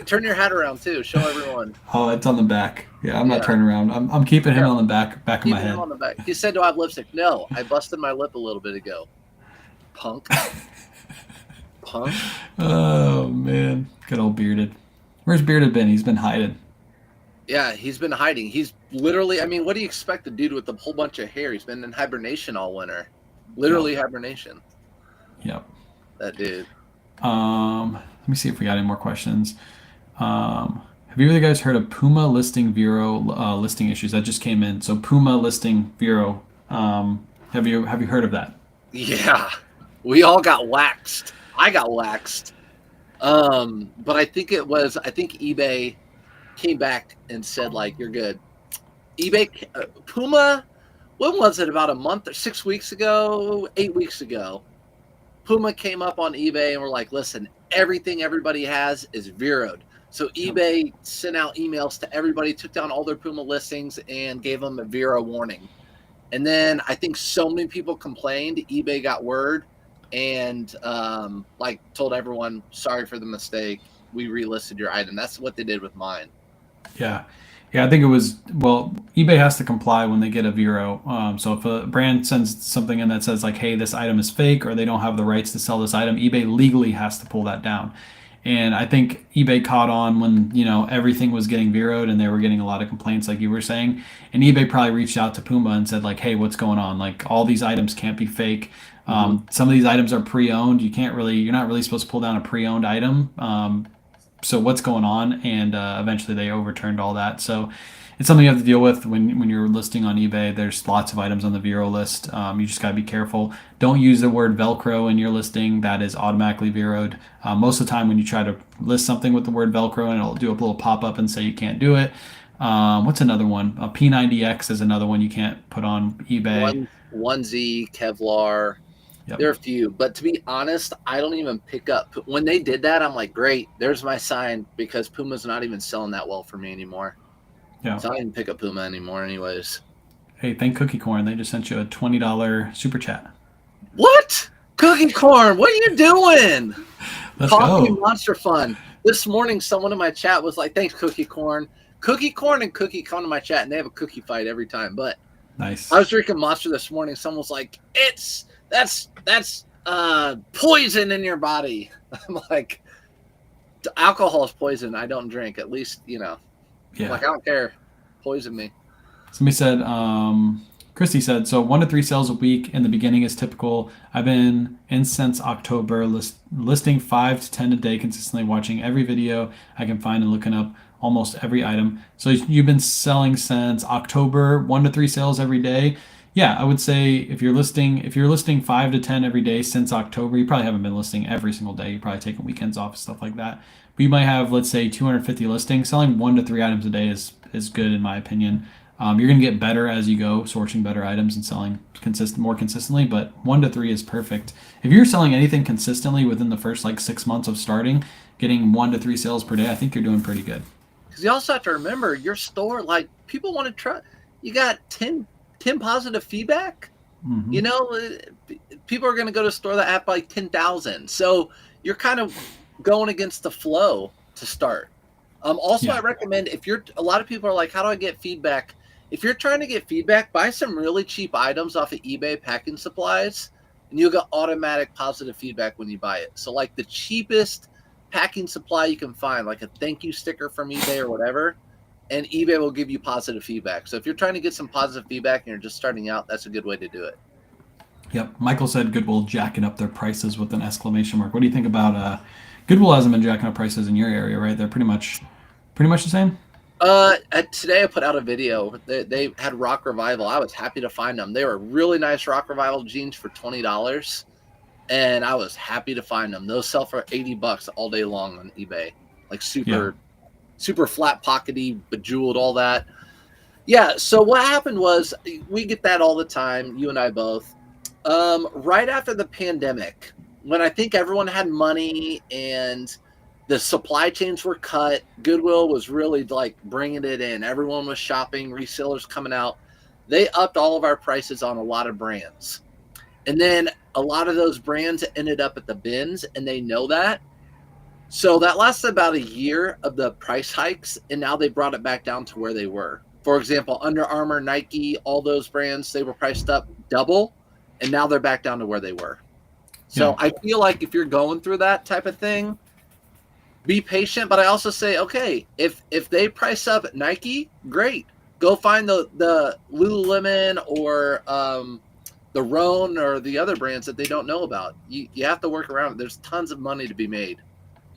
Turn your hat around too. Show everyone. Oh, it's on the back. Yeah, I'm not turning around. I'm keeping him on the back of my head. On the back. He said, do I have lipstick? No, I busted my lip a little bit ago. Punk. Punk. Oh, man. Good old Bearded. Where's Bearded been? He's been hiding. Yeah, he's been hiding. He's literally, what do you expect a dude with a whole bunch of hair? He's been in hibernation all winter. Literally hibernation. Yep. That dude. Let me see if we got any more questions. Have you guys heard of Puma listing Vero listing issues? That just came in. So Puma listing Vero. Have you heard of that? Yeah. We all got waxed. I got waxed. But I think eBay came back and said, like, you're good. eBay, Puma, when was it? About a month or 6 weeks ago, 8 weeks ago, Puma came up on eBay and were like, listen, everything everybody has is Veroed. So eBay sent out emails to everybody, took down all their Puma listings and gave them a Vero warning. And then I think so many people complained, eBay got word and told everyone, sorry for the mistake. We relisted your item. That's what they did with mine. Yeah, I think it was, eBay has to comply when they get a Vero. So if a brand sends something in that says like, hey, this item is fake, or they don't have the rights to sell this item, eBay legally has to pull that down. And I think eBay caught on when, everything was getting Veroed and they were getting a lot of complaints, like you were saying. And eBay probably reached out to Puma and said, like, hey, what's going on? Like, all these items can't be fake. Some of these items are pre-owned. You're not really supposed to pull down a pre-owned item. So what's going on? And eventually they overturned all that. So it's something you have to deal with when you're listing on eBay. There's lots of items on the Vero list. You just got to be careful. Don't use the word Velcro in your listing. That is automatically Veroed. Most of the time when you try to list something with the word Velcro, and it'll do a little pop-up and say you can't do it. What's another one? A P90X is another one you can't put on eBay. 1Z, Kevlar. Yep. There are a few, but to be honest, I don't even pick up. When they did that, I'm like, great, there's my sign, because Puma's not even selling that well for me anymore. Yeah. So I didn't pick up Puma anymore anyways. Hey, thank Cookie Corn. They just sent you a $20 super chat. What? Cookie Corn, what are you doing? Let's Coffee go. Monster Fun. This morning, someone in my chat was like, thanks, Cookie Corn. Cookie Corn and Cookie come to my chat, and they have a cookie fight every time. But Nice. I was drinking Monster this morning. Someone was like, that's poison in your body. I'm like, alcohol is poison. I don't drink. At least, Yeah. Like, I don't care. Poison me. Somebody said, Christy said, so 1 to 3 sales a week in the beginning is typical. I've been in since October, listing 5 to 10 a day consistently, watching every video I can find and looking up almost every item. So you've been selling since October, 1 to 3 sales every day. Yeah, I would say if you're listing 5 to 10 every day since October, you probably haven't been listing every single day. You're probably taking weekends off, stuff like that. But you might have, let's say, 250 listings. Selling 1 to 3 items a day is good in my opinion. You're going to get better as you go, sourcing better items and selling more consistently, but 1 to 3 is perfect. If you're selling anything consistently within the first 6 months of starting, getting 1 to 3 sales per day, I think you're doing pretty good. Because you also have to remember, your store, people want to try. You got 10 positive feedback. Mm-hmm. People are going to go to a store that have 10,000. So you're kind of going against the flow to start. Also, I recommend, a lot of people are like, how do I get feedback? If you're trying to get feedback, buy some really cheap items off of eBay packing supplies, and you'll get automatic positive feedback when you buy it. So the cheapest packing supply you can find, like a thank you sticker from eBay or whatever, and eBay will give you positive feedback. So if you're trying to get some positive feedback and you're just starting out, that's a good way to do it. Yep. Michael said Goodwill jacking up their prices with an exclamation mark. What do you think about Goodwill? Hasn't been jacking up prices in your area, right? They're pretty much the same. Today I put out a video. They had Rock Revival. I was happy to find them. They were really nice Rock Revival jeans for $20, and I was happy to find them. Those sell for $80 all day long on eBay. Super flat pockety, bejeweled, all that. Yeah. So what happened was, we get that all the time, you and I both. Right after the pandemic, when I think everyone had money and the supply chains were cut, Goodwill was really bringing it in. Everyone was shopping, resellers coming out. They upped all of our prices on a lot of brands. And then a lot of those brands ended up at the bins, and they know that. So that lasted about a year of the price hikes, and now they brought it back down to where they were. For example, Under Armour, Nike, all those brands, they were priced up double, and now they're back down to where they were. So I feel like if you're going through that type of thing, be patient. But I also say, okay, if they price up at Nike, great. Go find the Lululemon or the Rhone or the other brands that they don't know about. You have to work around it. There's tons of money to be made.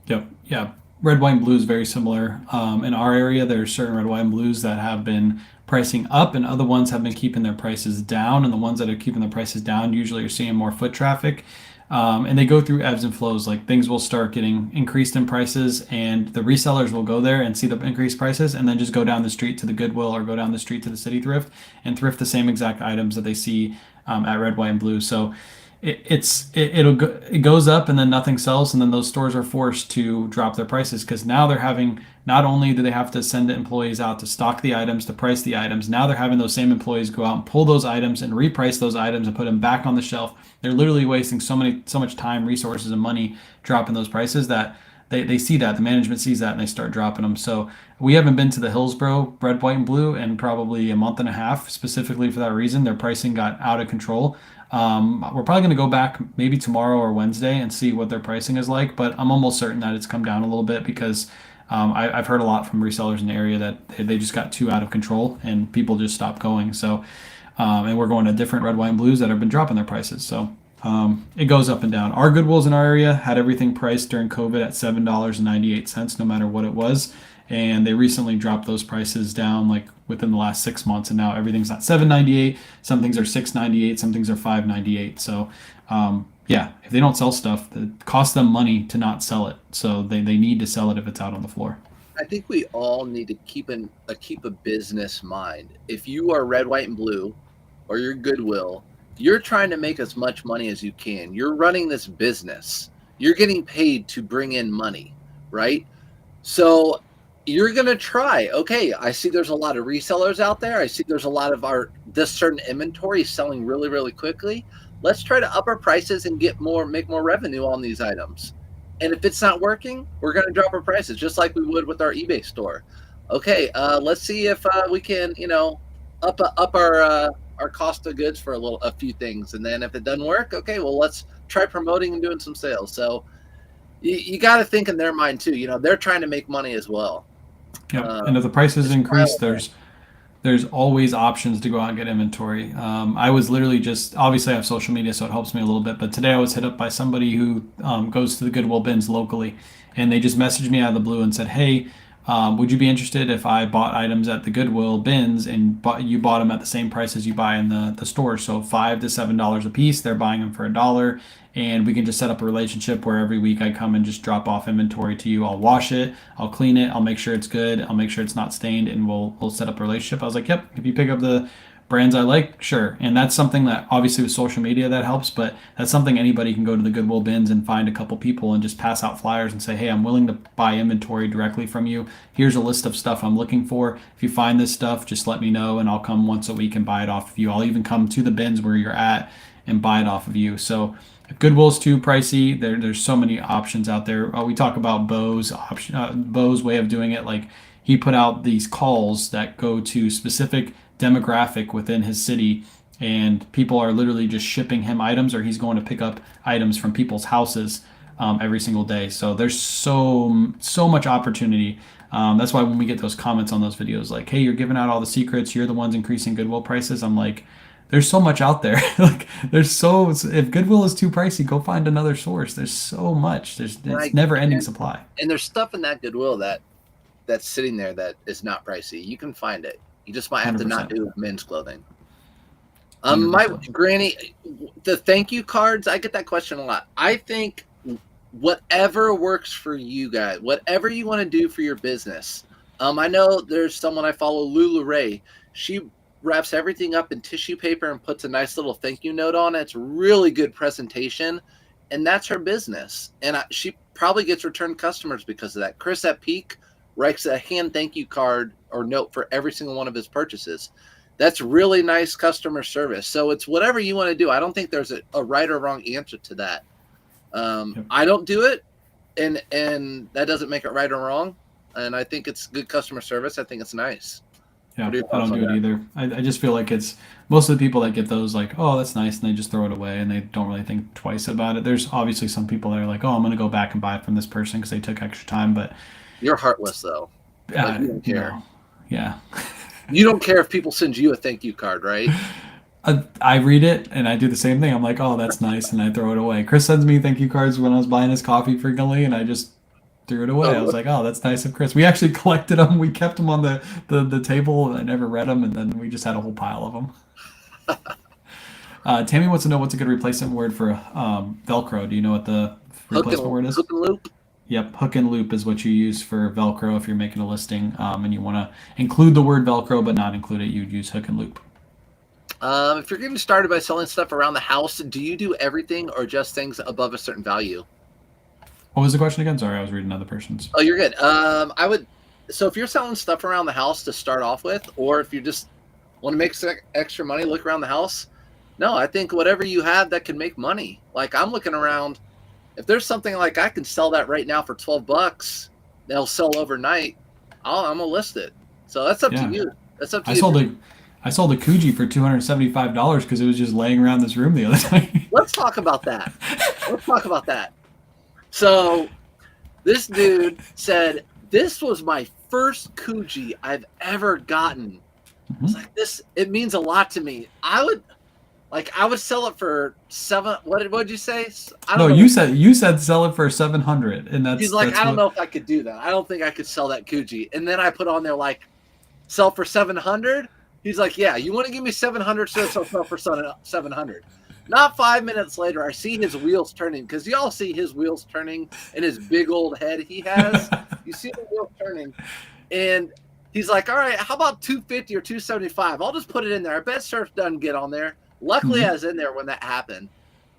Yep. Yeah. Red, white, and blue is very similar. In our area, there's certain red, white, and blues that have been pricing up, and other ones have been keeping their prices down. And the ones that are keeping their prices down usually are seeing more foot traffic. And they go through ebbs and flows. Things will start getting increased in prices, and the resellers will go there and see the increased prices, and then just go down the street to the Goodwill or go down the street to the City Thrift and thrift the same exact items that they see at red, white, and blue. So it goes up, and then nothing sells, and then those stores are forced to drop their prices, because now they're having, not only do they have to send employees out to stock the items, to price the items, now they're having those same employees go out and pull those items and reprice those items and put them back on the shelf. They're literally wasting so much time, resources, and money dropping those prices that they see that, the management sees that, and they start dropping them. So we haven't been to the Hillsboro red, white, and blue in probably a month and a half, specifically for that reason. Their pricing got out of control. We're probably going to go back maybe tomorrow or Wednesday and see what their pricing is like, but I'm almost certain that it's come down a little bit because I've heard a lot from resellers in the area that they just got too out of control and people just stopped going. So, and we're going to different red, white, and blues that have been dropping their prices. So it goes up and down. Our Goodwills in our area had everything priced during COVID at $7.98, no matter what it was. And they recently dropped those prices down like within the last 6 months, and now everything's not $7.98. Some things are $6.98. Some things are $5.98. So, yeah, if they don't sell stuff, it costs them money to not sell it. So they need to sell it if it's out on the floor. I think we all need to keep a business mind. If you are red, white, and blue, or you're Goodwill, you're trying to make as much money as you can. You're running this business. You're getting paid to bring in money, right? So you're going to try. Okay, I see there's a lot of resellers out there. I see there's a lot of this certain inventory selling really, really quickly. Let's try to up our prices and make more revenue on these items. And if it's not working, we're going to drop our prices just like we would with our eBay store. Okay, let's see if we can, up our cost of goods for a few things, and then if it doesn't work, okay, well, let's try promoting and doing some sales. So you got to think in their mind too. They're trying to make money as well. Yep. And if the prices increase, there's always options to go out and get inventory. I was literally obviously I have social media, so it helps me a little bit. But today I was hit up by somebody who goes to the Goodwill bins locally, and they just messaged me out of the blue and said, "Hey, would you be interested if I bought items at the Goodwill bins and you bought them at the same price as you buy in the store? So $5 to $7 a piece. They're buying them for $1, and we can just set up a relationship where every week I come and just drop off inventory to you. I'll wash it, I'll clean it, I'll make sure it's good, I'll make sure it's not stained, and we'll set up a relationship." I was like, "Yep, if you pick up the brands I like, sure." And that's something that obviously with social media that helps, but that's something anybody can go to the Goodwill bins and find a couple people and just pass out flyers and say, "Hey, I'm willing to buy inventory directly from you. Here's a list of stuff I'm looking for. If you find this stuff, just let me know and I'll come once a week and buy it off of you. I'll even come to the bins where you're at and buy it off of you." So Goodwill's too pricey. There's so many options out there. We talk about Bo's way of doing it. Like he put out these calls that go to specific demographic within his city, and people are literally just shipping him items, or he's going to pick up items from people's houses every single day. So there's so much opportunity. That's why when we get those comments on those videos, like, "Hey, you're giving out all the secrets. You're the ones increasing Goodwill prices." I'm like, there's so much out there. Like, if Goodwill is too pricey, go find another source. There's so much. It's never ending supply. And there's stuff in that Goodwill that's sitting there that is not pricey. You can find it. You just might have 100%. To not do men's clothing. My granny, the thank you cards, I get that question a lot. I think whatever works for you guys, whatever you want to do for your business. I know there's someone I follow, Lulu Ray. She wraps everything up in tissue paper and puts a nice little thank you note on it. It's really good presentation, and that's her business. And she probably gets return customers because of that. Chris at Peak writes a hand thank you card or note for every single one of his purchases. That's really nice customer service. So it's whatever you want to do. I don't think there's a right or wrong answer to that. Yep. I don't do it, and that doesn't make it right or wrong. And I think it's good customer service. I think it's nice. Yeah, I don't do it either. I just feel like it's most of the people that get those like, "Oh, that's nice," and they just throw it away and they don't really think twice about it. There's obviously some people that are like, "Oh, I'm going to go back and buy it from this person because they took extra time," but you're heartless though. Like, you don't care. No. Yeah. You don't care if people send you a thank you card, right? I read it and I do the same thing. I'm like, "Oh, that's nice," and I throw it away. Chris sends me thank you cards when I was buying his coffee frequently, and I just threw it away. I was like, "Oh, that's nice of Chris." We actually collected them. We kept them on the table, and I never read them, and then we just had a whole pile of them. Tammy wants to know what's a good replacement word for Velcro. Do you know what the replacement word is? Hook and loop. Yep, hook and loop is what you use for Velcro if you're making a listing, and you want to include the word Velcro but not include it. You'd use hook and loop. If you're getting started by selling stuff around the house, do you do everything or just things above a certain value? What was the question again? Sorry, I was reading another person's. Oh, you're good. So if you're selling stuff around the house to start off with, or if you just want to make some extra money, look around the house. No, I think whatever you have that can make money. Like I'm looking around, if there's something like I can sell that right now for $12, they'll sell overnight. I'm gonna list it. So that's up to you. That's up to you. I sold a Coogee for $275 because it was just laying around this room the other night. Let's talk about that. Let's talk about that. So this dude said, this was my first Coogee I've ever gotten. Mm-hmm. It's like, this, it means a lot to me. I would sell it for what'd you say? I don't know. You said sell it for 700, and that's. He's like, that's I don't know if I could do that. I don't think I could sell that Coogee. And then I put on there like, sell for 700. He's like, yeah, you want to give me 700, so I'll sell for 700. Not 5 minutes later, I see his wheels turning, because y'all see his wheels turning in his big old head he has. You see the wheels turning, and he's like, all right, how about 250 or 275? I'll just put it in there. I bet Surf doesn't get on there. Luckily, I was in there when that happened,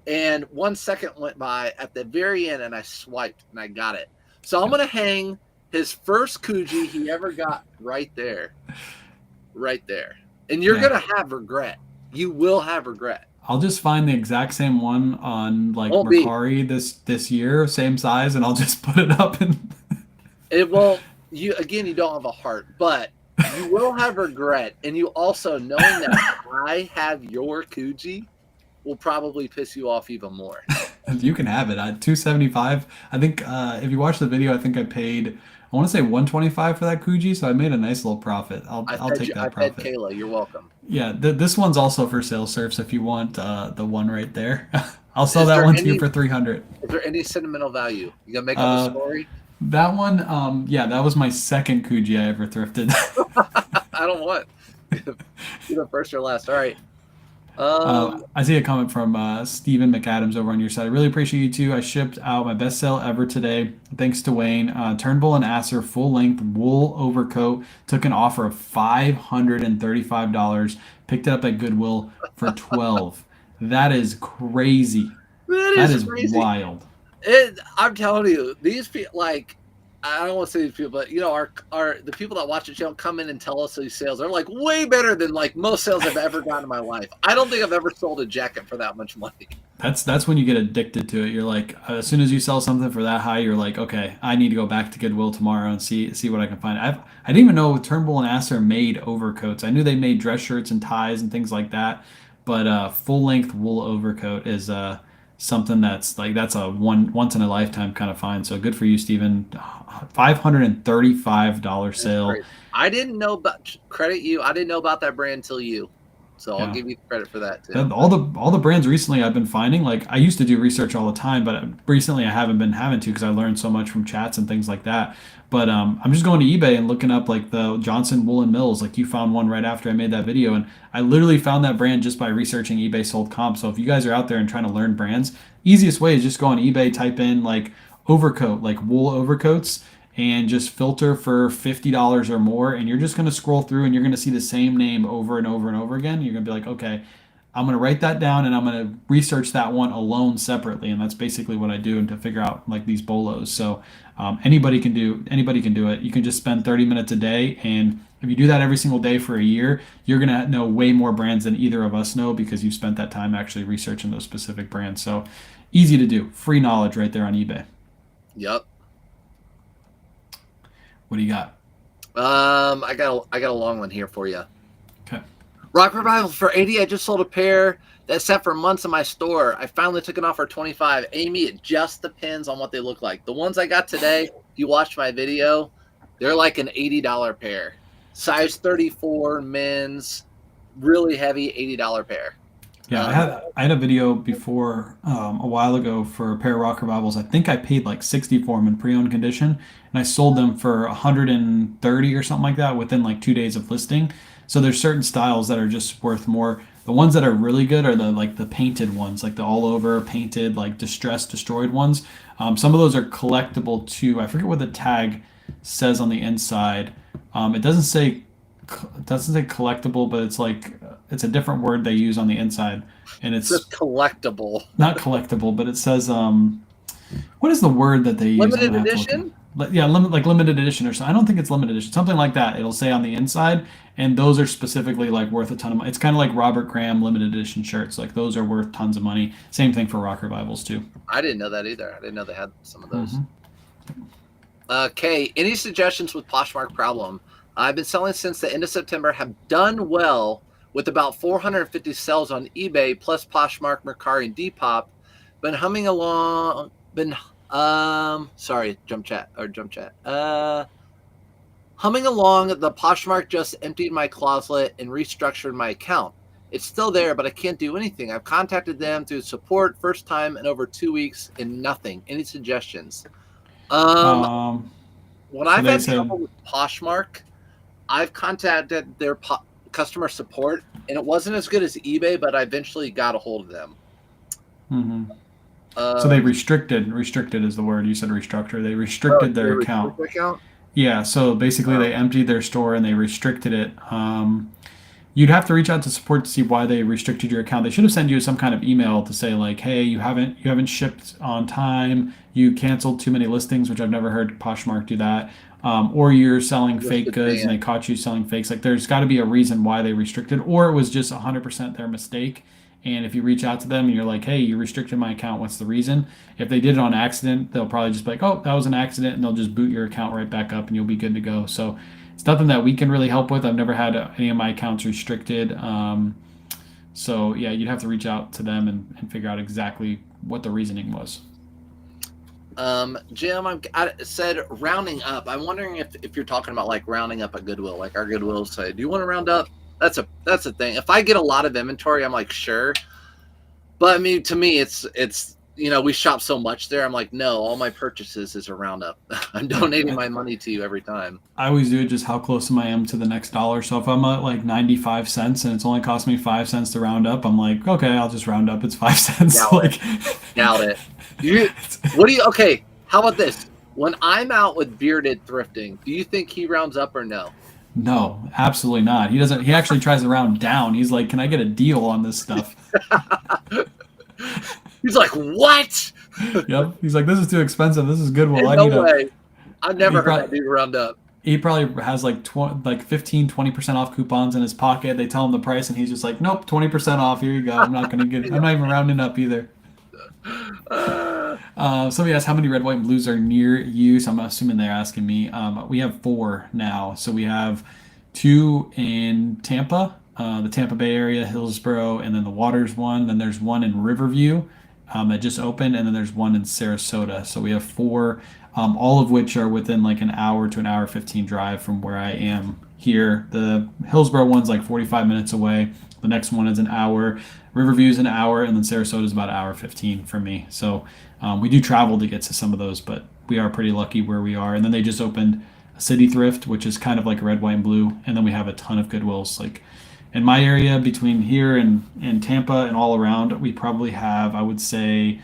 and 1 second went by at the very end, and I swiped, and I got it. So I'm going to hang his first Coogee he ever got right there. Right there. And you're going to have regret. You will have regret. I'll just find the exact same one on like Mercari this year, same size, and I'll just put it up. And it will. You don't have a heart, but you will have regret. And you also, knowing that I have your Coogee, will probably piss you off even more. You can have it at $275. I think if you watch the video, I think I paid, I want to say $125 for that Coogee, so I made a nice little profit. I'll take that profit. I paid Kayla. You're welcome. Yeah, this one's also for sale, Surfs. If you want the one right there, I'll sell that one to you for $300. Is there any sentimental value? You gonna make up a story? That one, yeah, that was my second Coogee I ever thrifted. I don't want. You're the first or last. All right. I see a comment from Stephen McAdams over on your side. I really appreciate you too. I shipped out my best sale ever today. Thanks to Wayne. Turnbull and Asser full length wool overcoat. Took an offer of $535. Picked it up at Goodwill for $12. That is crazy. That is crazy. Wild. I'm telling you, these people, like, I don't want to say these people, but the people that watch the channel come in and tell us these sales are like way better than like most sales I've ever gotten in my life. I don't think I've ever sold a jacket for that much money. That's when you get addicted to it. You're like, as soon as you sell something for that high, you're like, okay, I need to go back to Goodwill tomorrow and see what I can find. I didn't even know Turnbull and Asser made overcoats. I knew they made dress shirts and ties and things like that, but full length wool overcoat is something that's a once in a lifetime kind of find. So good for you, Steven. $535 sale. I didn't know about I didn't know about that brand until you. So I'll give you credit for that too. All the brands recently I've been finding, like I used to do research all the time, but recently I haven't been having to because I learned so much from chats and things like that. But I'm just going to eBay and looking up like the Johnson Woolen Mills. Like you found one right after I made that video, and I literally found that brand just by researching eBay sold comp. So if you guys are out there and trying to learn brands, easiest way is just go on eBay, type in like overcoat, like wool overcoats, and just filter for $50 or more, and you're just going to scroll through and you're going to see the same name over and over and over again. You're going to be like, okay, I'm going to write that down and I'm going to research that one alone separately, and that's basically what I do to figure out like these bolos. So anybody can do it. You can just spend 30 minutes a day, and if you do that every single day for a year, you're going to know way more brands than either of us know because you've spent that time actually researching those specific brands. So easy to do. Free knowledge right there on eBay. Yep. What do you got? I got a long one here for you. Okay. Rock Revival for 80. I just sold a pair that sat for months in my store. I finally took an offer 25. Amy, it just depends on what they look like. The ones I got today, if you watched my video, they're like an $80 pair. Size 34 men's, really heavy, $80 pair. Yeah, I had a video before a while ago for a pair of Rock Revivals. I think I paid like $60 for them in pre-owned condition, and I sold them for $130 or something like that within like 2 days of listing. So there's certain styles that are just worth more. The ones that are really good are the painted ones, like the all over painted, like distressed, destroyed ones. Some of those are collectible too. I forget what the tag says on the inside. It doesn't say collectible, but it's like it's a different word they use on the inside, and it's just collectible. Not collectible, but it says what is the word that they use? Limited edition? Yeah, limited edition or something. I don't think it's limited edition. Something like that. It'll say on the inside, and those are specifically like worth a ton of money. It's kind of like Robert Graham limited edition shirts. Like those are worth tons of money. Same thing for Rock Revivals too. I didn't know that either. I didn't know they had some of those. Kay, any suggestions with Poshmark problem? I've been selling since the end of September, have done well, with about 450 sales on eBay plus Poshmark, Mercari, and Depop. Been humming along. Sorry, jump chat. Humming along. The Poshmark just emptied my closet and restructured my account. It's still there, but I can't do anything. I've contacted them through support first time in over 2 weeks and nothing. Any suggestions? When So I've they had said, trouble with Poshmark, I've contacted their customer support, and it wasn't as good as eBay, but I eventually got a hold of them. so they restricted is the word. You said restructure. They restricted their account. Yeah, so basically they emptied their store and they restricted it. You'd have to reach out to support to see why they restricted your account. They should have sent you some kind of email to say like, "Hey, you haven't shipped on time. You canceled too many listings," which I've never heard Poshmark do that. Or you're selling fake goods and they caught you selling fakes. Like, there's got to be a reason why they restricted, or it was just 100% their mistake. And if you reach out to them and you're like, "Hey, you restricted my account. What's the reason?" If they did it on accident, they'll probably just be like, "Oh, that was an accident," and they'll just boot your account right back up and you'll be good to go. So it's nothing that we can really help with. I've never had any of my accounts restricted. So yeah, you'd have to reach out to them and figure out exactly what the reasoning was. Jim, I said rounding up. I'm wondering if you're talking about like rounding up at Goodwill, like our Goodwill say, "Do you want to round up?" That's a thing. If I get a lot of inventory, I'm like, sure. But I mean, to me, it's we shop so much there. I'm like, no, all my purchases is a roundup. I'm donating my money to you every time. I always do it just how close I am to the next dollar. So if I'm at like 95 cents and it's only cost me 5 cents to round up, I'm like, okay, I'll just round up. It's 5 cents. Doubt it. Okay, how about this? When I'm out with Bearded thrifting, do you think he rounds up or no? No, absolutely not. He doesn't. He actually tries to round down. He's like, "Can I get a deal on this stuff?" He's like, "What?" Yep. He's like, "This is too expensive. This is Goodwill. No way. I've never heard that dude round up. He probably has like 15, 20% off coupons in his pocket. They tell him the price, and he's just like, "Nope, 20% off. Here you go. I'm not going to get it. I'm not even rounding up either." Somebody asked how many red, white, and blues are near you. So I'm assuming they're asking me. We have 4 now. So we have 2 in Tampa, the Tampa Bay area, Hillsborough, and then the Waters one. Then there's one in Riverview that just opened, and then there's one in Sarasota. So we have 4, all of which are within like an hour to an hour 15 drive from where I am here. The Hillsborough one's like 45 minutes away. The next one is an hour. Riverview's an hour, and then Sarasota's about an hour 15 for me. So we do travel to get to some of those, but we are pretty lucky where we are. And then they just opened a city thrift, which is kind of like a red, white, and blue. And then we have a ton of Goodwills. Like in my area, between here and Tampa and all around, we probably have, I would say,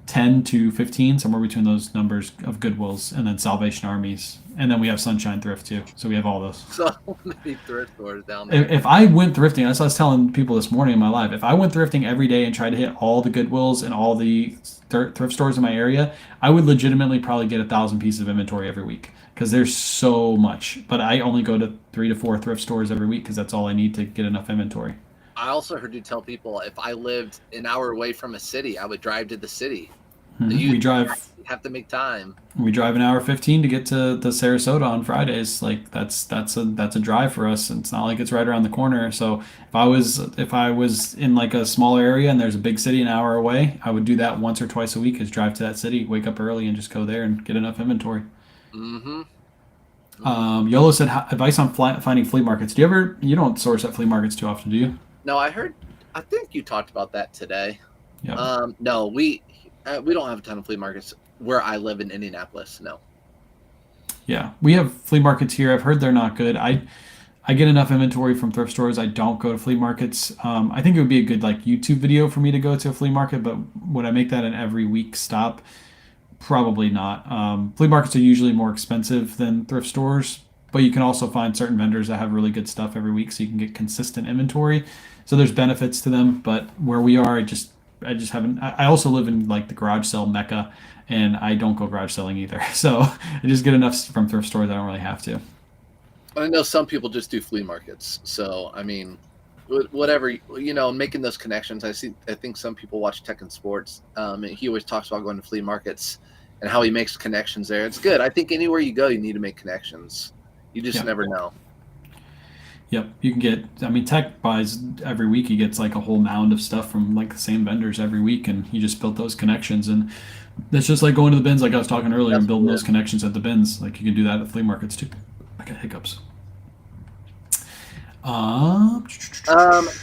10 to 15, somewhere between those numbers of Goodwills, and then Salvation Armies. And then we have Sunshine Thrift too. So we have all those. So many thrift stores down there. If I went thrifting, that's what I was telling people this morning in my live. If I went thrifting every day and tried to hit all the Goodwills and all the thrift stores in my area, I would legitimately probably get 1,000 pieces of inventory every week because there's so much. But I only go to 3 to 4 thrift stores every week because that's all I need to get enough inventory. I also heard you tell people if I lived an hour away from a city, I would drive to the city. We have to make time. We drive an hour 15 to get to the Sarasota on Fridays. Like that's a drive for us. It's not like it's right around the corner. So if I was in like a smaller area and there's a big city an hour away, I would do that once or twice a week. Is drive to that city, wake up early, and just go there and get enough inventory. Yolo said advice on finding flea markets. You don't source at flea markets too often, do you? No, I think you talked about that today. Yeah. No, we don't have a ton of flea markets where I live in Indianapolis. No. Yeah, we have flea markets here. I've heard they're not good. I get enough inventory from thrift stores. I don't go to flea markets. I think it would be a good like YouTube video for me to go to a flea market, but would I make that an every week stop? Probably not. Flea markets are usually more expensive than thrift stores, but you can also find certain vendors that have really good stuff every week, so you can get consistent inventory. So there's benefits to them, but where we are, I just haven't. I also live in like the garage sale mecca, and I don't go garage selling either. So I just get enough from thrift stores. I don't really have to. I know some people just do flea markets. So I mean, whatever, making those connections. I think some people watch Tech and Sports. And he always talks about going to flea markets and how he makes connections there. It's good. I think anywhere you go, you need to make connections. You just never know. Yep, you can get. I mean, Tech buys every week. He gets like a whole mound of stuff from like the same vendors every week, and he just built those connections. And it's just like going to the bins, like I was talking earlier, and That's building cool. those connections at the bins. Like you can do that at flea markets too. I got hiccups. Um,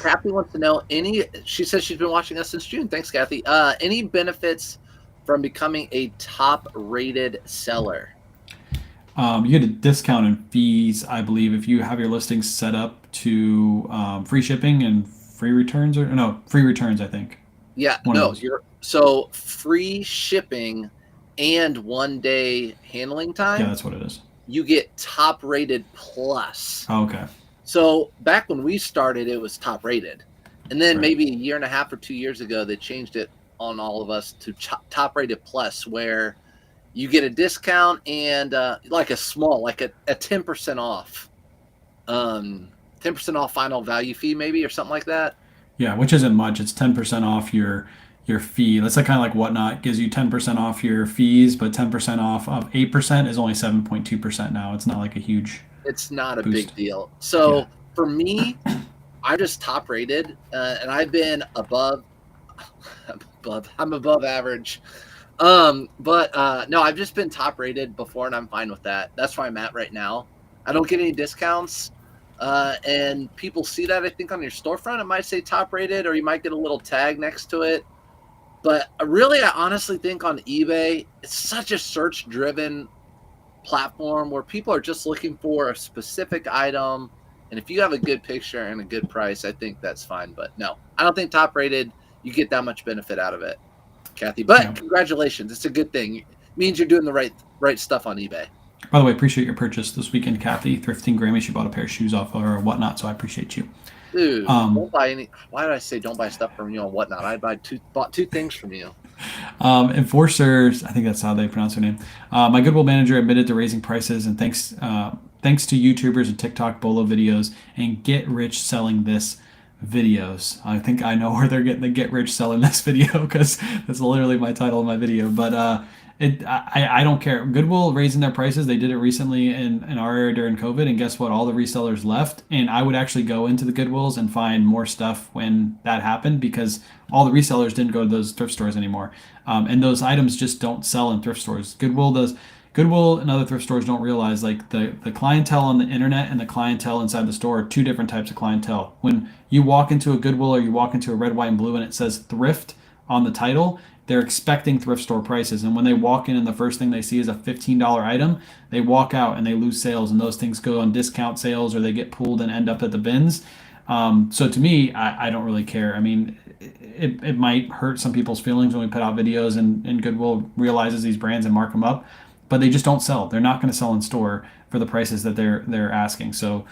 Kathy wants to know she says she's been watching us since June. Thanks, Kathy. Any benefits from becoming a top rated seller? you get a discount in fees, I believe, if you have your listings set up to free shipping and free returns, or no, free returns. I think Yeah, one of no, those. so free shipping and 1 day handling Yeah, time, that's what it is. you get top rated plus. Oh, okay. So back when we started, it was top rated. And then Right. maybe a year and a half or 2 years ago, they changed it on all of us to top rated plus, where you get a discount and like a small, like a 10% off, 10% off final value fee, maybe, or something like that. Yeah, which isn't much. It's 10% off your fee. That's like kind of like Whatnot gives you 10% off your fees, but 10% off of 8% is only 7.2% now. It's not like a huge It's not a boost. big deal. Yeah. So for me, I'm just top rated, and I've been above, I'm above average. But no, I've just been top rated before, and I'm fine with that. That's where I'm at right now. I don't get any discounts, and people see that, I think, on your storefront. It might say top rated, or you might get a little tag next to it. But really, I honestly think on eBay, it's such a search driven platform where people are just looking for a specific item. And if you have a good picture and a good price, I think that's fine. But no, I don't think top rated, you get that much benefit out of it, Kathy. But Yeah. congratulations. It's a good thing. It means you're doing the right stuff on eBay. By the way, appreciate your purchase this weekend, Kathy. Thrifting Grammy. She bought a pair of shoes off or Whatnot, so I appreciate you. Dude, Um, don't buy any. Why did I say don't buy stuff from you on Whatnot? I bought two things from you. Enforcers, I think that's how they pronounce her name. My Goodwill manager admitted to raising prices, and thanks to YouTubers and TikTok Bolo videos and Get Rich Selling This videos. I think I know where they're getting the Get Rich Selling This video because that's literally my title of my video. But I don't care. Goodwill raising their prices. They did it recently in our area during COVID, and guess what? All the resellers left, and I would actually go into the Goodwills and find more stuff when that happened because all the resellers didn't go to those thrift stores anymore, and those items just don't sell in thrift stores. Goodwill does. Goodwill and other thrift stores don't realize like the clientele on the internet and the clientele inside the store are two different types of clientele. When you walk into a Goodwill or you walk into a red, white, and blue and it says thrift on the title, they're expecting thrift store prices. And when they walk in and the first thing they see is a $15 item, they walk out and they lose sales. And those things go on discount sales or they get pulled and end up at the bins. So to me, I don't really care. I mean, it might hurt some people's feelings when we put out videos and Goodwill realizes these brands and mark them up, but they just don't sell. They're not going to sell in store for the prices that they're asking. So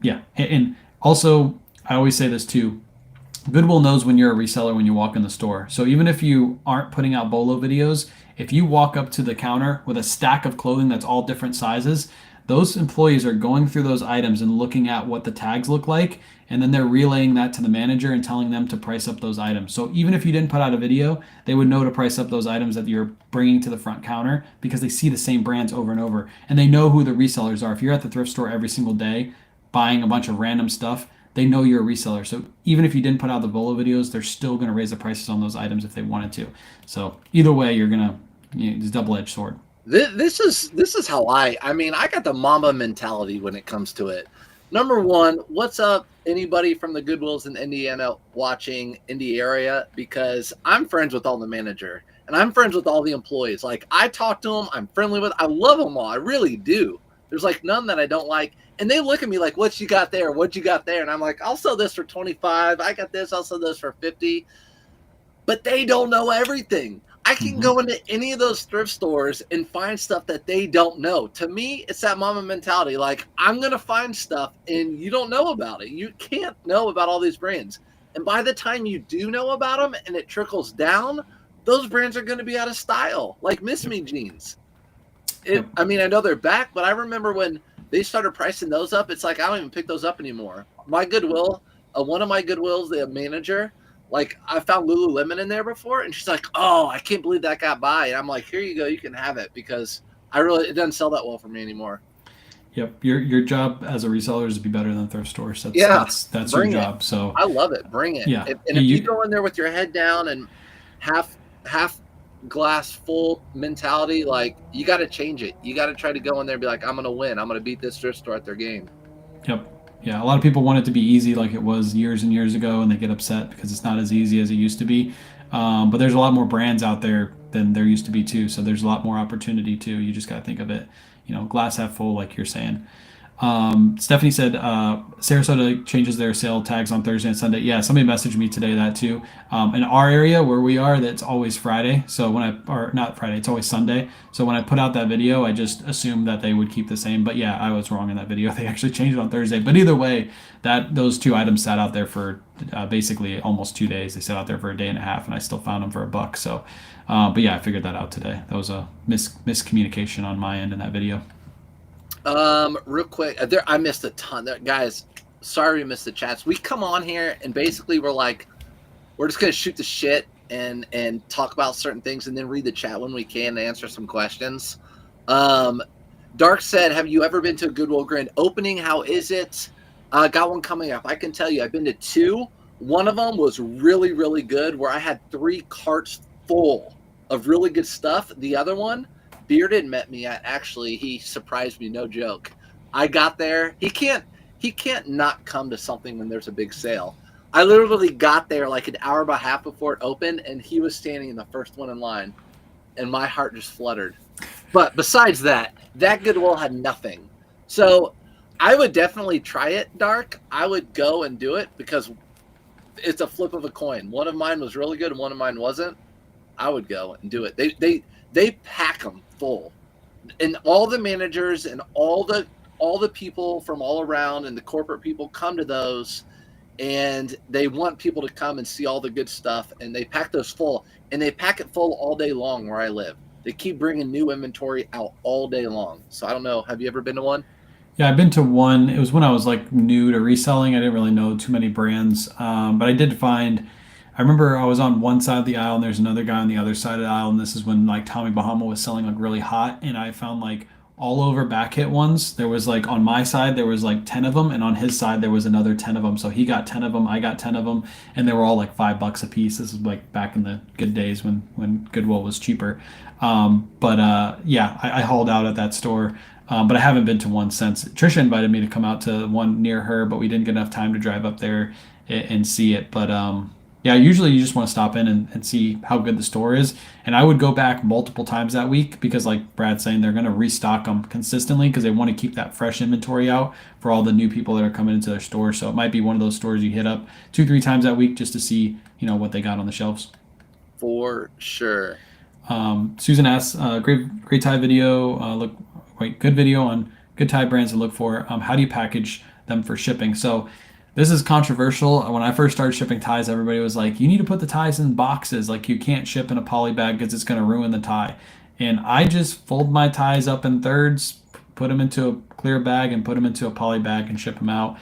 yeah, and also I always say this too. Goodwill knows when you're a reseller when you walk in the store. So even if you aren't putting out bolo videos, if you walk up to the counter with a stack of clothing that's all different sizes, those employees are going through those items and looking at what the tags look like, and then they're relaying that to the manager and telling them to price up those items. So even if you didn't put out a video, they would know to price up those items that you're bringing to the front counter because they see the same brands over and over, and they know who the resellers are. If you're at the thrift store every single day buying a bunch of random stuff, they know you're a reseller. So even if you didn't put out the bolo videos, they're still going to raise the prices on those items if they wanted to. So either way, you're going to, it's a double-edged sword. This is how I mean, I got the mama mentality when it comes to it. Number one, what's up, anybody from the Goodwills in Indiana watching Indy area? Because I'm friends with all the manager and I'm friends with all the employees. Like, I talk to them, I'm friendly with, I love them all. I really do. There's like none that I don't like. And they look at me like, what you got there? What you got there? And I'm like, I'll sell this for 25. I got this. I'll sell this for 50. But they don't know everything. I can go into any of those thrift stores and find stuff that they don't know. To me, it's that mama mentality. Like, I'm going to find stuff and you don't know about it. You can't know about all these brands. And by the time you do know about them and it trickles down, those brands are going to be out of style, like Miss Me jeans. I mean, I know they're back, but I remember when they started pricing those up, it's like, I don't even pick those up anymore. My Goodwill, one of my Goodwills, the manager, like, I found Lululemon in there before, and she's like, oh, I can't believe that got by. And I'm like, here you go, you can have it, because it doesn't sell that well for me anymore. Yep. Your job as a reseller is to be better than thrift stores. Yeah, That's your bring it. job. So I love it. Bring it. yeah, And if you go in there with your head down and half half glass full mentality, like you got to change it. You got to try to go in there and be like, I'm gonna win. I'm gonna beat this thrift store at their game. yep. Yeah, a lot of people want it to be easy like it was years and years ago, and they get upset because it's not as easy as it used to be. But there's a lot more brands out there than there used to be too. So there's a lot more opportunity too. You just got to think of it, glass half full, like you're saying. Stephanie said Sarasota changes their sale tags on Thursday and Sunday. Yeah, somebody messaged me today that too. In our area where we are, that's always Friday. So or not Friday, it's always Sunday. So when I put out that video, I just assumed that they would keep the same. But yeah, I was wrong in that video. They actually changed it on Thursday. But either way, those two items sat out there for basically almost 2 days. They sat out there for a day and a half, and I still found them for $1. So, but yeah, I figured that out today. That was a miscommunication on my end in that video. Real quick, I missed a ton. Guys, sorry we missed the chats. We come on here and basically we're like, we're just gonna shoot the shit and talk about certain things and then read the chat when we can and answer some questions. Dark said, have you ever been to a Goodwill grand opening? How is it? Got one coming up. I can tell you, I've been to 2. One of them was really, really good, where I had 3 carts full of really good stuff. The other one, Bearded met me at. Actually, he surprised me, no joke. I got there. He can't not come to something when there's a big sale. I literally got there like an hour and a half before it opened, and he was standing in the first one in line, and my heart just fluttered. But besides that Goodwill had nothing. So I would definitely try it, Dark. I would go and do it because it's a flip of a coin. One of mine was really good and one of mine wasn't. I would go and do it. They pack them full, and all the managers and all the people from all around and the corporate people come to those, and they want people to come and see all the good stuff, and they pack those full, and they pack it full all day long where I live. They keep bringing new inventory out all day long. So I don't know. Have you ever been to one? Yeah, I've been to one. It was when I was like new to reselling. I didn't really know too many brands, but I did find. I remember I was on one side of the aisle and there's another guy on the other side of the aisle, and this is when like Tommy Bahama was selling like really hot, and I found like all over back hit ones. There was like on my side there was like 10 of them, and on his side there was another 10 of them. So he got 10 of them, I got 10 of them, and they were all like $5 a piece. This is like back in the good days when Goodwill was cheaper. But yeah, I hauled out at that store. But I haven't been to one since. Trisha invited me to come out to one near her, but we didn't get enough time to drive up there and see it. But yeah, usually you just want to stop in and see how good the store is. And I would go back multiple times that week because, like Brad's saying, they're going to restock them consistently because they want to keep that fresh inventory out for all the new people that are coming into their store. So it might be one of those stores you hit up 2-3 times that week just to see, what they got on the shelves. For sure. Susan asks, great tie video. Good video on good tie brands to look for. How do you package them for shipping? So this is controversial. When I first started shipping ties, everybody was like, you need to put the ties in boxes. Like you can't ship in a poly bag because it's going to ruin the tie. And I just fold my ties up in thirds, put them into a clear bag and put them into a poly bag and ship them out.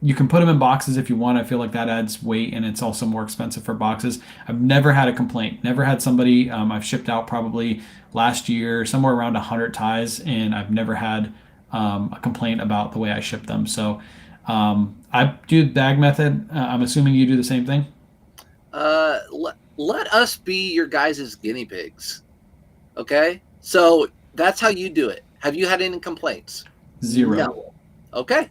You can put them in boxes if you want. I feel like that adds weight and it's also more expensive for boxes. I've never had a complaint. Never had somebody, I've shipped out probably last year somewhere around 100 ties, and I've never had a complaint about the way I ship them. So I do the bag method. I'm assuming you do the same thing. Let us be your guys' guinea pigs. Okay, so that's how you do it. Have you had any complaints? 0. No. Okay,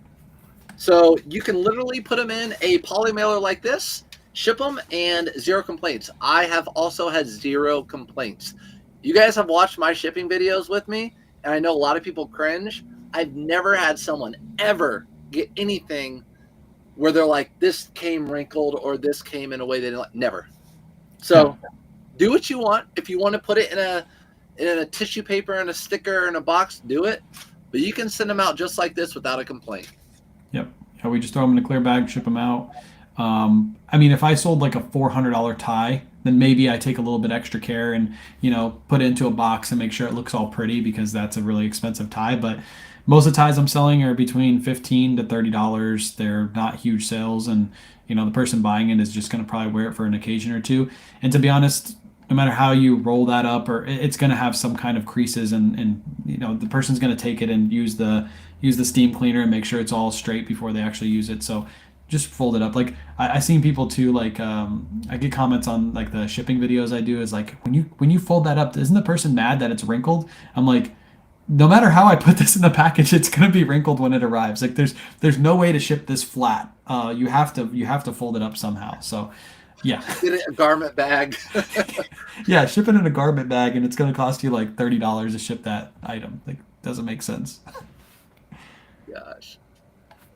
so you can literally put them in a poly mailer like this, ship them, and 0 complaints. I have also had 0 complaints. You guys have watched my shipping videos with me, and I know a lot of people cringe. I've never had someone ever get anything where they're like, this came wrinkled or this came in a way they didn't like. Never. So do what you want. If you want to put it in a tissue paper and a sticker and a box, do it. But you can send them out just like this without a complaint. Yep. Yeah, we just throw them in a clear bag, ship them out. I mean, if I sold like a $400 tie, then maybe I take a little bit extra care and, put it into a box and make sure it looks all pretty because that's a really expensive tie. But most of the ties I'm selling are between $15 to $30. They're not huge sales. And, the person buying it is just going to probably wear it for an occasion or two. And to be honest, no matter how you roll that up, or it's going to have some kind of creases, and the person's going to take it and use the steam cleaner and make sure it's all straight before they actually use it. So just fold it up. Like I seen people too, like I get comments on like the shipping videos I do, is like, when you fold that up, isn't the person mad that it's wrinkled? I'm like, no matter how I put this in the package, it's going to be wrinkled when it arrives. Like there's no way to ship this flat. You have to fold it up somehow. So yeah. Get it in a garment bag. Yeah, ship it in a garment bag, and it's going to cost you like $30 to ship that item. Like, doesn't make sense. Gosh.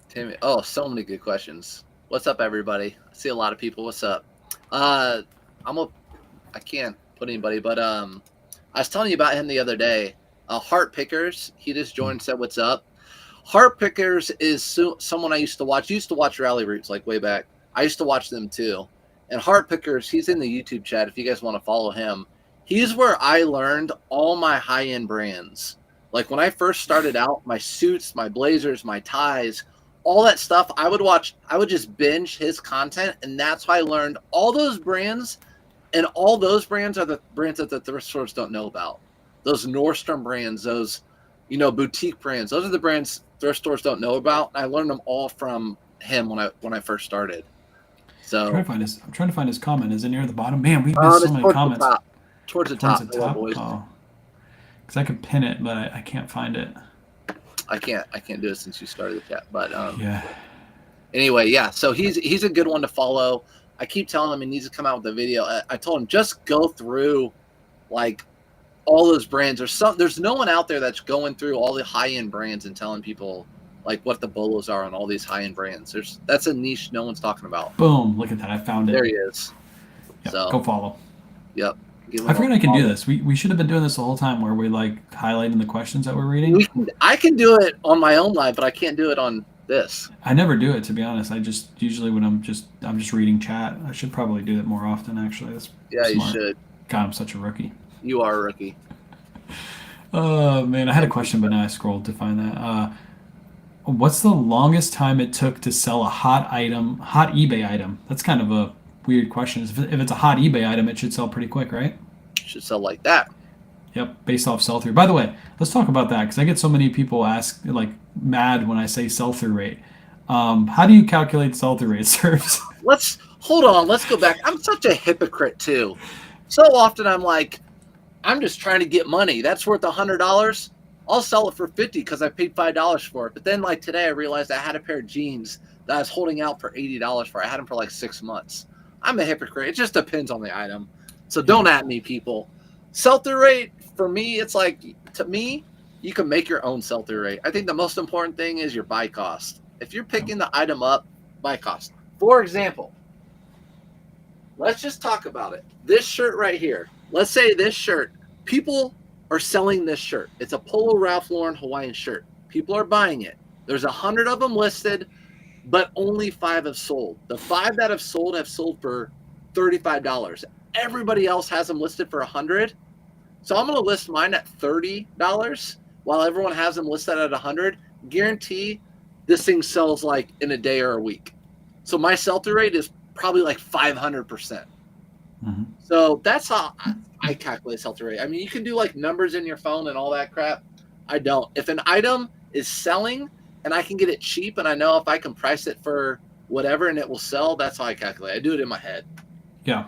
Timmy. Oh, so many good questions. What's up, everybody? I see a lot of people. What's up? I can't put anybody, but I was telling you about him the other day. Heart Pickers. He just joined, said what's up. Heart Pickers is someone I used to watch. Used to watch Rally Roots like way back. I used to watch them too. And Heart Pickers, he's in the YouTube chat if you guys want to follow him. He's where I learned all my high-end brands. Like when I first started out, my suits, my blazers, my ties, all that stuff, I would just binge his content, and that's how I learned all those brands. And all those brands are the brands that the thrift stores don't know about. Those Nordstrom brands, those, boutique brands, those are the brands thrift stores don't know about. I learned them all from him when I first started. So I'm trying to find his comment. Is it near the bottom? Man, we've missed so many comments. Towards the top. Boys. Oh, because I could pin it, but I can't find it. I can't do it since you started the chat. But yeah. Anyway, yeah. So he's a good one to follow. I keep telling him he needs to come out with a video. I told him just go through like all those brands. There's no one out there that's going through all the high end brands and telling people like what the bolos are on all these high end brands. That's a niche no one's talking about. Boom! Look at that. I found it. There he is. Yep, so go follow. Yep. I forgot I can do this. We should have been doing this the whole time, where we like highlighting the questions that we're reading. I can do it on my own live, but I can't do it on this. I never do it, to be honest. I just usually when I'm just reading chat. I should probably do it more often. Actually, that's smart. You should. God, I'm such a rookie. You are a rookie. Oh man, I had a question, but now I scrolled to find that. What's the longest time it took to sell a hot eBay item? That's kind of a weird question. If it's a hot eBay item, it should sell pretty quick, right? It should sell like that. Yep, based off sell-through. By the way, let's talk about that, because I get so many people mad when I say sell-through rate. How do you calculate sell-through rate, Surfs? Hold on. Let's go back. I'm such a hypocrite too. So often I'm like, I'm just trying to get money. That's worth $100. I'll sell it for $50 because I paid $5 for it. But then like today I realized I had a pair of jeans that I was holding out for $80 for. I had them for like 6 months. I'm a hypocrite. It just depends on the item. So don't at me, people. Sell-through rate, for me, it's like, to me, you can make your own sell-through rate. I think the most important thing is your buy cost. If you're picking the item up, buy cost. For example, let's just talk about it. This shirt right here. Let's say this shirt. People are selling this shirt. It's a Polo Ralph Lauren Hawaiian shirt. People are buying it. There's 100 of them listed, but only 5 have sold. The 5 that have sold for $35. Everybody else has them listed for $100. So I'm going to list mine at $30 while everyone has them listed at $100. Guarantee this thing sells like in a day or a week. So my sell-through rate is probably like 500%. Mm-hmm. So that's how I calculate sell-through rate. I mean, you can do like numbers in your phone and all that crap. I don't. If an item is selling and I can get it cheap and I know if I can price it for whatever and it will sell, that's how I calculate. I do it in my head. Yeah.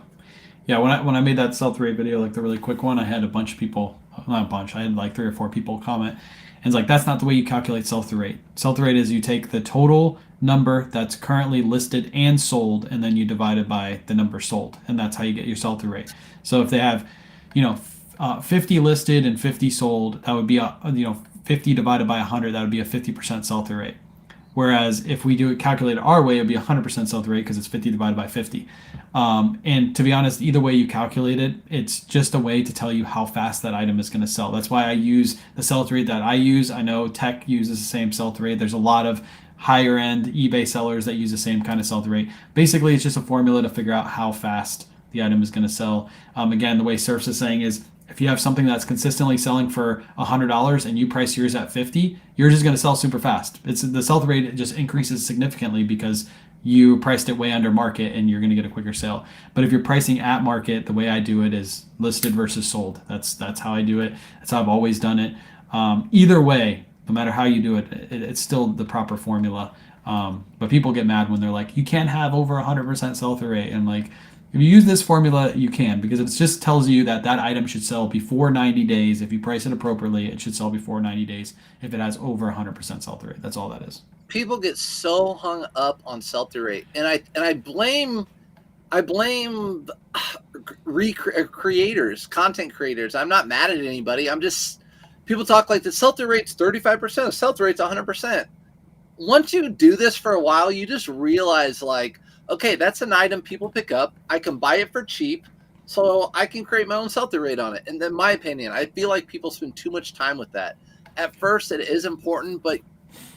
Yeah, when I made that sell-through rate video, like the really quick one, I had a bunch of people, not a bunch, I had like 3 or 4 people comment. And it's like, that's not the way you calculate sell-through rate. Sell-through rate is you take the total number that's currently listed and sold, and then you divide it by the number sold. And that's how you get your sell-through rate. So if they have, 50 listed and 50 sold, that would be, 50 divided by 100, that would be a 50% sell-through rate. Whereas if we do it calculated our way, it would be 100% sell-through rate because it's 50 divided by 50. And to be honest, either way you calculate it, it's just a way to tell you how fast that item is going to sell. That's why I use the sell-through rate that I use. I know Tech uses the same sell-through rate. There's a lot of higher-end eBay sellers that use the same kind of sell-through rate. Basically, it's just a formula to figure out how fast the item is going to sell. Again, the way Surfs is saying is, if you have something that's consistently selling for $100 and you price yours at $50, yours is going to sell super fast. The sell-through rate just increases significantly because you priced it way under market and you're going to get a quicker sale. But if you're pricing at market, the way I do it is listed versus sold. That's how I do it. That's how I've always done it. Either way, no matter how you do it, it's still the proper formula. But people get mad when they're like, you can't have over 100% sell-through rate. And like, if you use this formula, you can, because it just tells you that that item should sell before 90 days. If you price it appropriately, it should sell before 90 days if it has over 100% sell-through rate. That's all that is. People get so hung up on sell-through rate, and I blame creators, content creators. I'm not mad at anybody. I'm just, people talk like the sell-through rate's 35%, the sell-through rate's 100%. Once you do this for a while, you just realize like, okay, that's an item people pick up. I can buy it for cheap, so I can create my own sell-through rate on it. And in my opinion, I feel like people spend too much time with that. At first, it is important, but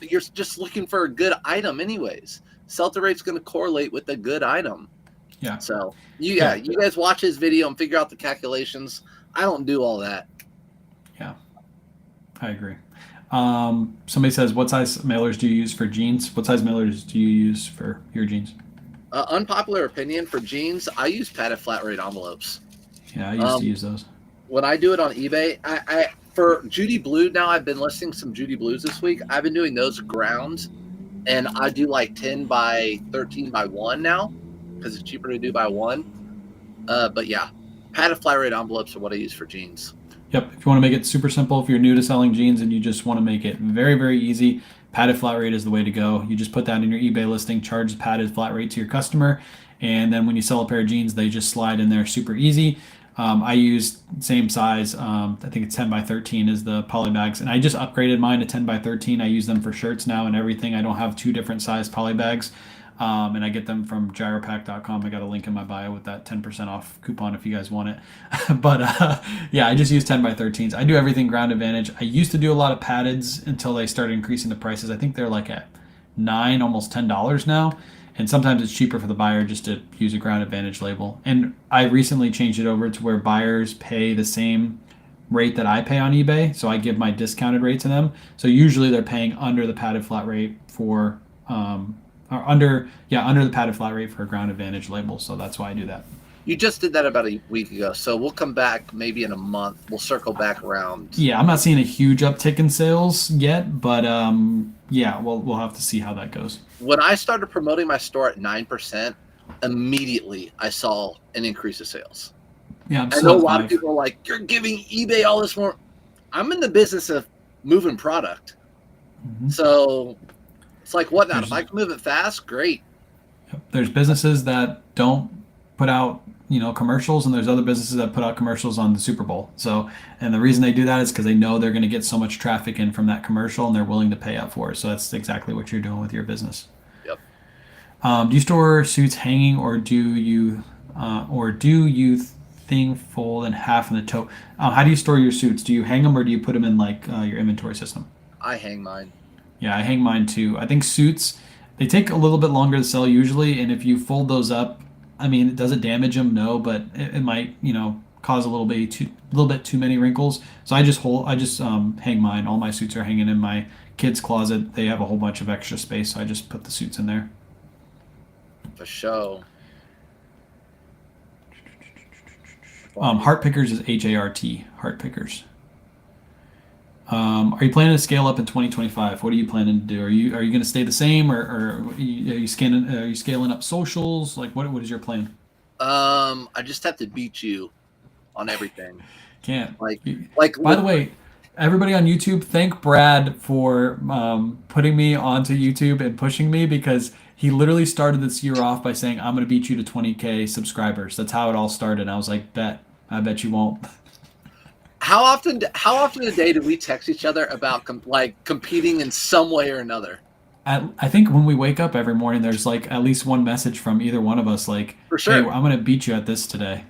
you're just looking for a good item anyways. Sell-through rate's going to correlate with a good item. Yeah. So you guys watch his video and figure out the calculations. I don't do all that. Yeah, I agree. Somebody says, what size mailers do you use for jeans? What size mailers do you use for your jeans? Unpopular opinion, for jeans, I use padded flat rate envelopes. Yeah, I used to use those. When I do it on eBay, I for Judy Blue, now I've been listing some Judy Blues this week. I've been doing those grounds, and I do like 10 by 13 by 1 now because it's cheaper to do by 1. But yeah, padded flat rate envelopes are what I use for jeans. Yep. If you want to make it super simple, if you're new to selling jeans and you just want to make it very, very easy, padded flat rate is the way to go. You just put that in your eBay listing, charge the padded flat rate to your customer, and then when you sell a pair of jeans, they just slide in there super easy. I use same size. I think it's 10 by 13 is the poly bags, and I just upgraded mine to 10 by 13. I use them for shirts now and everything. I don't have 2 different size poly bags. And I get them from gyropack.com. I got a link in my bio with that 10% off coupon if you guys want it. But yeah, I just use 10 by 13s. I do everything ground advantage. I used to do a lot of paddeds until they started increasing the prices. I think they're like at $9, almost $10 now. And sometimes it's cheaper for the buyer just to use a ground advantage label. And I recently changed it over to where buyers pay the same rate that I pay on eBay. So I give my discounted rate to them. So usually they're paying under the padded flat rate for under the padded flat rate for a ground advantage label. So that's why I do that. You just did that about a week ago, so we'll come back maybe in a month. We'll circle back around. Yeah, I'm not seeing a huge uptick in sales yet, but yeah, we'll have to see how that goes. When I started promoting my store at 9%, immediately I saw an increase of sales. Yeah, I know a lot of people are like, you're giving eBay all this more. I'm in the business of moving product. Mm-hmm. So it's like, what now? If I can move it fast, great. There's businesses that don't put out, commercials, and there's other businesses that put out commercials on the Super Bowl. So, and the reason they do that is because they know they're going to get so much traffic in from that commercial, and they're willing to pay up for it. So that's exactly what you're doing with your business. Yep. Do you store suits hanging, or do you thing fold in half in the tote? How do you store your suits? Do you hang them, or do you put them in like your inventory system? I hang mine. Yeah, I hang mine too. I think suits, they take a little bit longer to sell usually, and if you fold those up, I mean, does it damage them? No, but it might, cause a little bit too many wrinkles. So I just hang mine. All my suits are hanging in my kids' closet. They have a whole bunch of extra space, so I just put the suits in there. For show. Heart Pickers is HART. Heart Pickers. Are you planning to scale up in 2025? What are you planning to do? Are you going to stay the same, or are you scaling up socials? Like, what is your plan? I just have to beat you on everything. Can't. Like. By the way, everybody on YouTube, thank Brad for putting me onto YouTube and pushing me, because he literally started this year off by saying, "I'm going to beat you to 20K subscribers." That's how it all started. And I was like, I bet you won't. How often a day do we text each other about competing in some way or another? I think when we wake up every morning, there's like at least one message from either one of us, like, for sure, "Hey, I'm going to beat you at this today."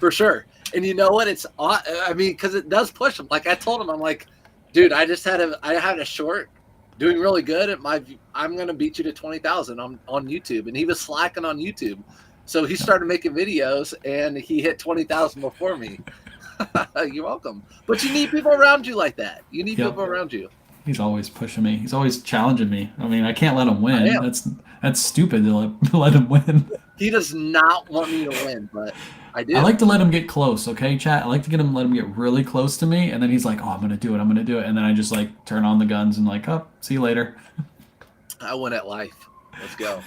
For sure. And you know what? Because it does push him. Like I told him, I'm like, dude, I had a short doing really good I'm going to beat you to 20,000 on YouTube. And he was slacking on YouTube. So he started making videos and he hit 20,000 before me. You're welcome. But you need people around you like that. You need people around you. He's always pushing me. He's always challenging me. I mean, I can't let him I win. am. That's stupid to let him win. He does not want me to win, but I I do. like to let him get close, okay, chat? I like to let him get really close to me, and then he's like, "Oh, I'm gonna do it. I'm gonna do it," and then I just like turn on the guns and like, "Oh, see you later." I win at life. Let's go.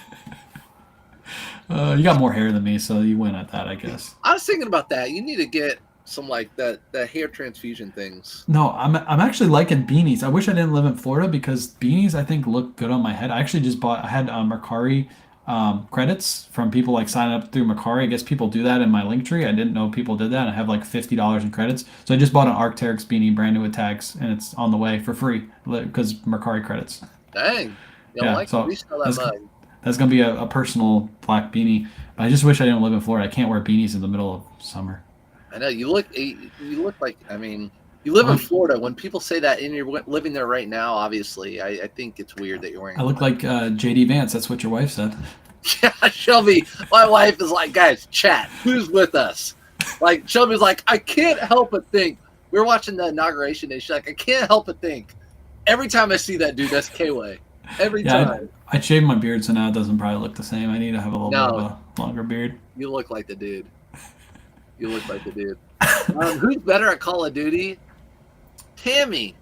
You got more hair than me, so you win at that, I guess. I was thinking about that. You need to get some like the hair transfusion things. No, I'm actually liking beanies. I wish I didn't live in Florida because beanies I think look good on my head. I actually just bought. I had Mercari credits from people like signing up through Mercari. I guess people do that in my link tree. I didn't know people did that. I have like $50 in credits, so I just bought an Arc'teryx beanie, brand new with tags, and it's on the way for free because Mercari credits. Dang. You don't Yeah, like to so resell that that's mug. that's gonna be a personal black beanie. But I just wish I didn't live in Florida. I can't wear beanies in the middle of summer. I know you look like, I mean, you live in Florida. When people say that and you're living there right now, obviously, I think it's weird that you're wearing. I look like JD Vance. That's what your wife said. Yeah, Shelby. My wife is like, guys, chat. Who's with us? Like Shelby's like, I can't help but think. We were watching the inauguration day. She's like, I can't help but think. Every time I see that dude, that's KayWay. Every time. I shaved my beard, so now it doesn't probably look the same. I need to have a little bit of No, a longer beard. you look like the dude. You look like the dude. Who's better at Call of Duty? Tammy.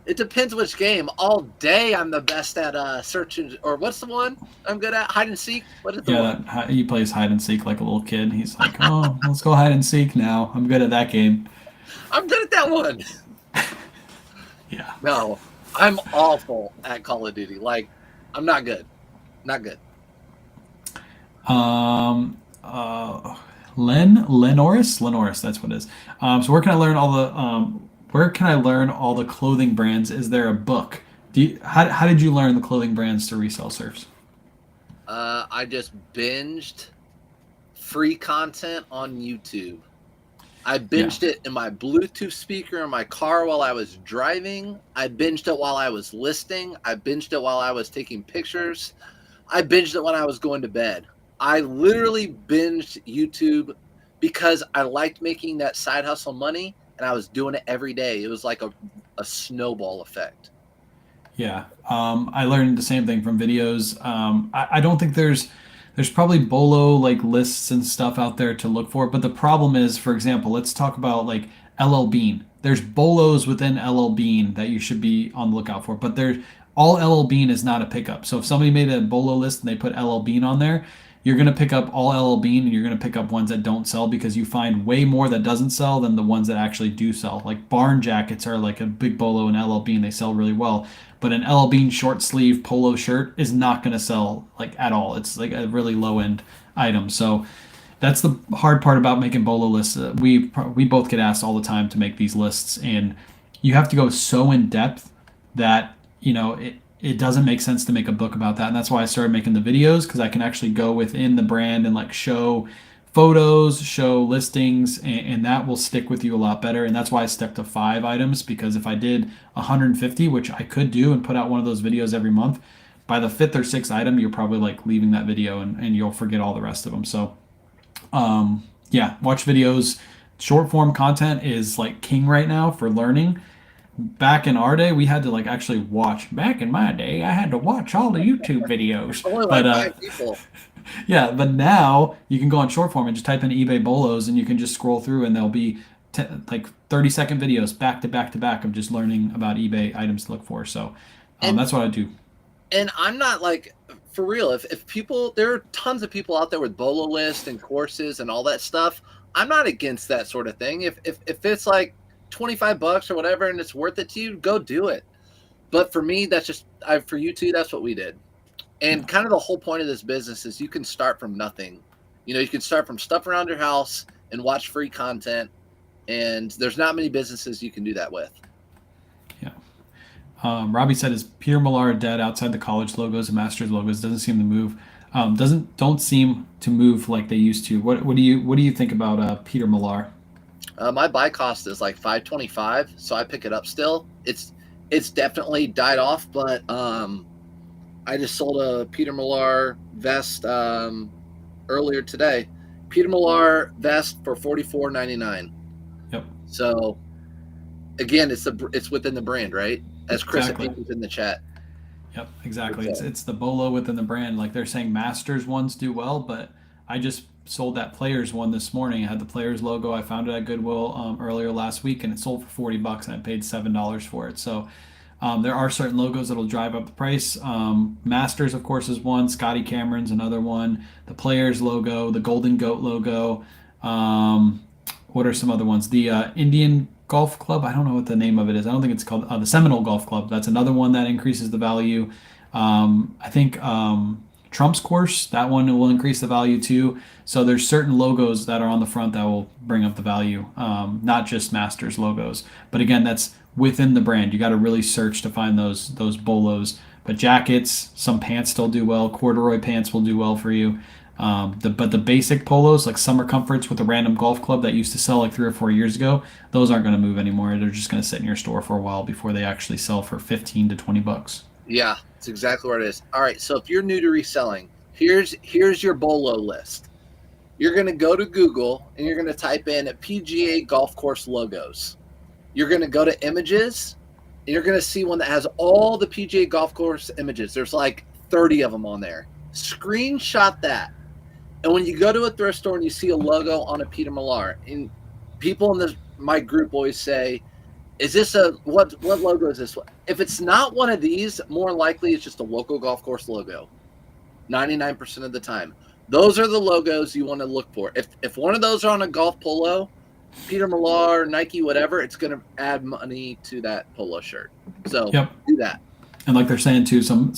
It depends which game. All day I'm the best at searching, or what's the one I'm good at? Hide and seek? What is the one? He plays hide and seek like a little kid. He's like, oh, let's go hide and seek now. I'm good at that game. I'm good at that one. Yeah. No, I'm awful at Call of Duty. Like, I'm not good. Not good. Lenoris, that's what it is. So where can I learn all the clothing brands? Is there a book? How did you learn the clothing brands to resell surfs? I just binged free content on YouTube. I binged it in my Bluetooth speaker in my car while I was driving. I binged it while I was listing. I binged it while I was taking pictures. I binged it when I was going to bed. I literally binged YouTube because I liked making that side hustle money, and I was doing it every day. It was like a snowball effect. Yeah, I learned the same thing from videos. I don't think there's probably bolo like lists and stuff out there to look for, but the problem is, for example, let's talk about like LL Bean. There's bolos within LL Bean that you should be on the lookout for, but there's all LL Bean is not a pickup. So if somebody made a bolo list and they put LL Bean on there, you're going to pick up all LL Bean and you're going to pick up ones that don't sell because you find way more that doesn't sell than the ones that actually do sell. Like barn jackets are like a big bolo and LL Bean, they sell really well. But an LL Bean short sleeve polo shirt is not going to sell like at all. It's like a really low end item. So that's the hard part about making bolo lists. We both get asked all the time to make these lists, and you have to go so in depth that it doesn't make sense to make a book about that. And that's why I started making the videos, because I can actually go within the brand and like show photos, show listings, and that will stick with you a lot better. And that's why I stuck to 5 items, because if I did 150, which I could do and put out one of those videos every month, by the 5th or 6th item, you're probably like leaving that video and you'll forget all the rest of them. So yeah, watch videos. Short form content is like king right now for learning. Back in our day, we had to like actually watch. Back in my day, I had to watch all the YouTube videos. Only like But 5 people. yeah, but now you can go on short form and just type in eBay bolos, and you can just scroll through, and there'll be like 30-second videos back to back to back of just learning about eBay items to look for. So that's what I do. And I'm not like, for real, if people, there are tons of people out there with bolo lists and courses and all that stuff. I'm not against that sort of thing. If it's like $25 or whatever and it's worth it to you, go do it. But for me, that's just, for you too, that's what we did. And kind of the whole point of this business is you can start from nothing. You can start from stuff around your house and watch free content. And there's not many businesses you can do that with. Yeah. Robbie said, "Is Peter Millar dead outside the college logos and Masters logos? Doesn't seem to move. Don't seem to move like they used to. What do you think about Peter Millar?" My buy cost is like $5.25, so I pick it up still. It's definitely died off, but I just sold a Peter Millar vest earlier today. Peter Millar vest for $44.99. Yep. So again, it's within the brand, right? as Chris Exactly. mentioned in the chat. Yep, exactly. It's the bolo within the brand. Like they're saying Masters ones do well, but I just sold that Players one this morning. It had the Players logo. I found it at Goodwill earlier last week, and it sold for $40, and I paid $7 for it. So there are certain logos that'll drive up the price. Masters, of course, is one. Scotty Cameron's another one. The Players logo, the Golden Goat logo. Um, what are some other ones? The Indian Golf Club. I don't know what the name of it is. I don't think it's called the Seminole Golf Club. That's another one that increases the value. I think Trump's Course, that one will increase the value too. So there's certain logos that are on the front that will bring up the value, not just Masters logos. But again, that's within the brand. You got to really search to find those bolos. But jackets, some pants still do well. Corduroy pants will do well for you. But the basic polos, like Summer Comforts with a random golf club that used to sell like 3 or 4 years ago, those aren't going to move anymore. They're just going to sit in your store for a while before they actually sell for 15 to $20. Yeah, that's exactly what it is. All right, so if you're new to reselling, here's your bolo list. You're going to go to Google and you're going to type in PGA golf course logos. You're going to go to images and you're going to see one that has all the PGA golf course images. There's like 30 of them on there. Screenshot that. And when you go to a thrift store and you see a logo on a Peter Millar, and people in my group always say, is this what logo is this? If it's not one of these, more likely it's just a local golf course logo. 99% of the time. Those are the logos you want to look for. If one of those are on a golf polo, Peter Millar, Nike, whatever, it's going to add money to that polo shirt. So do that. And like they're saying too, some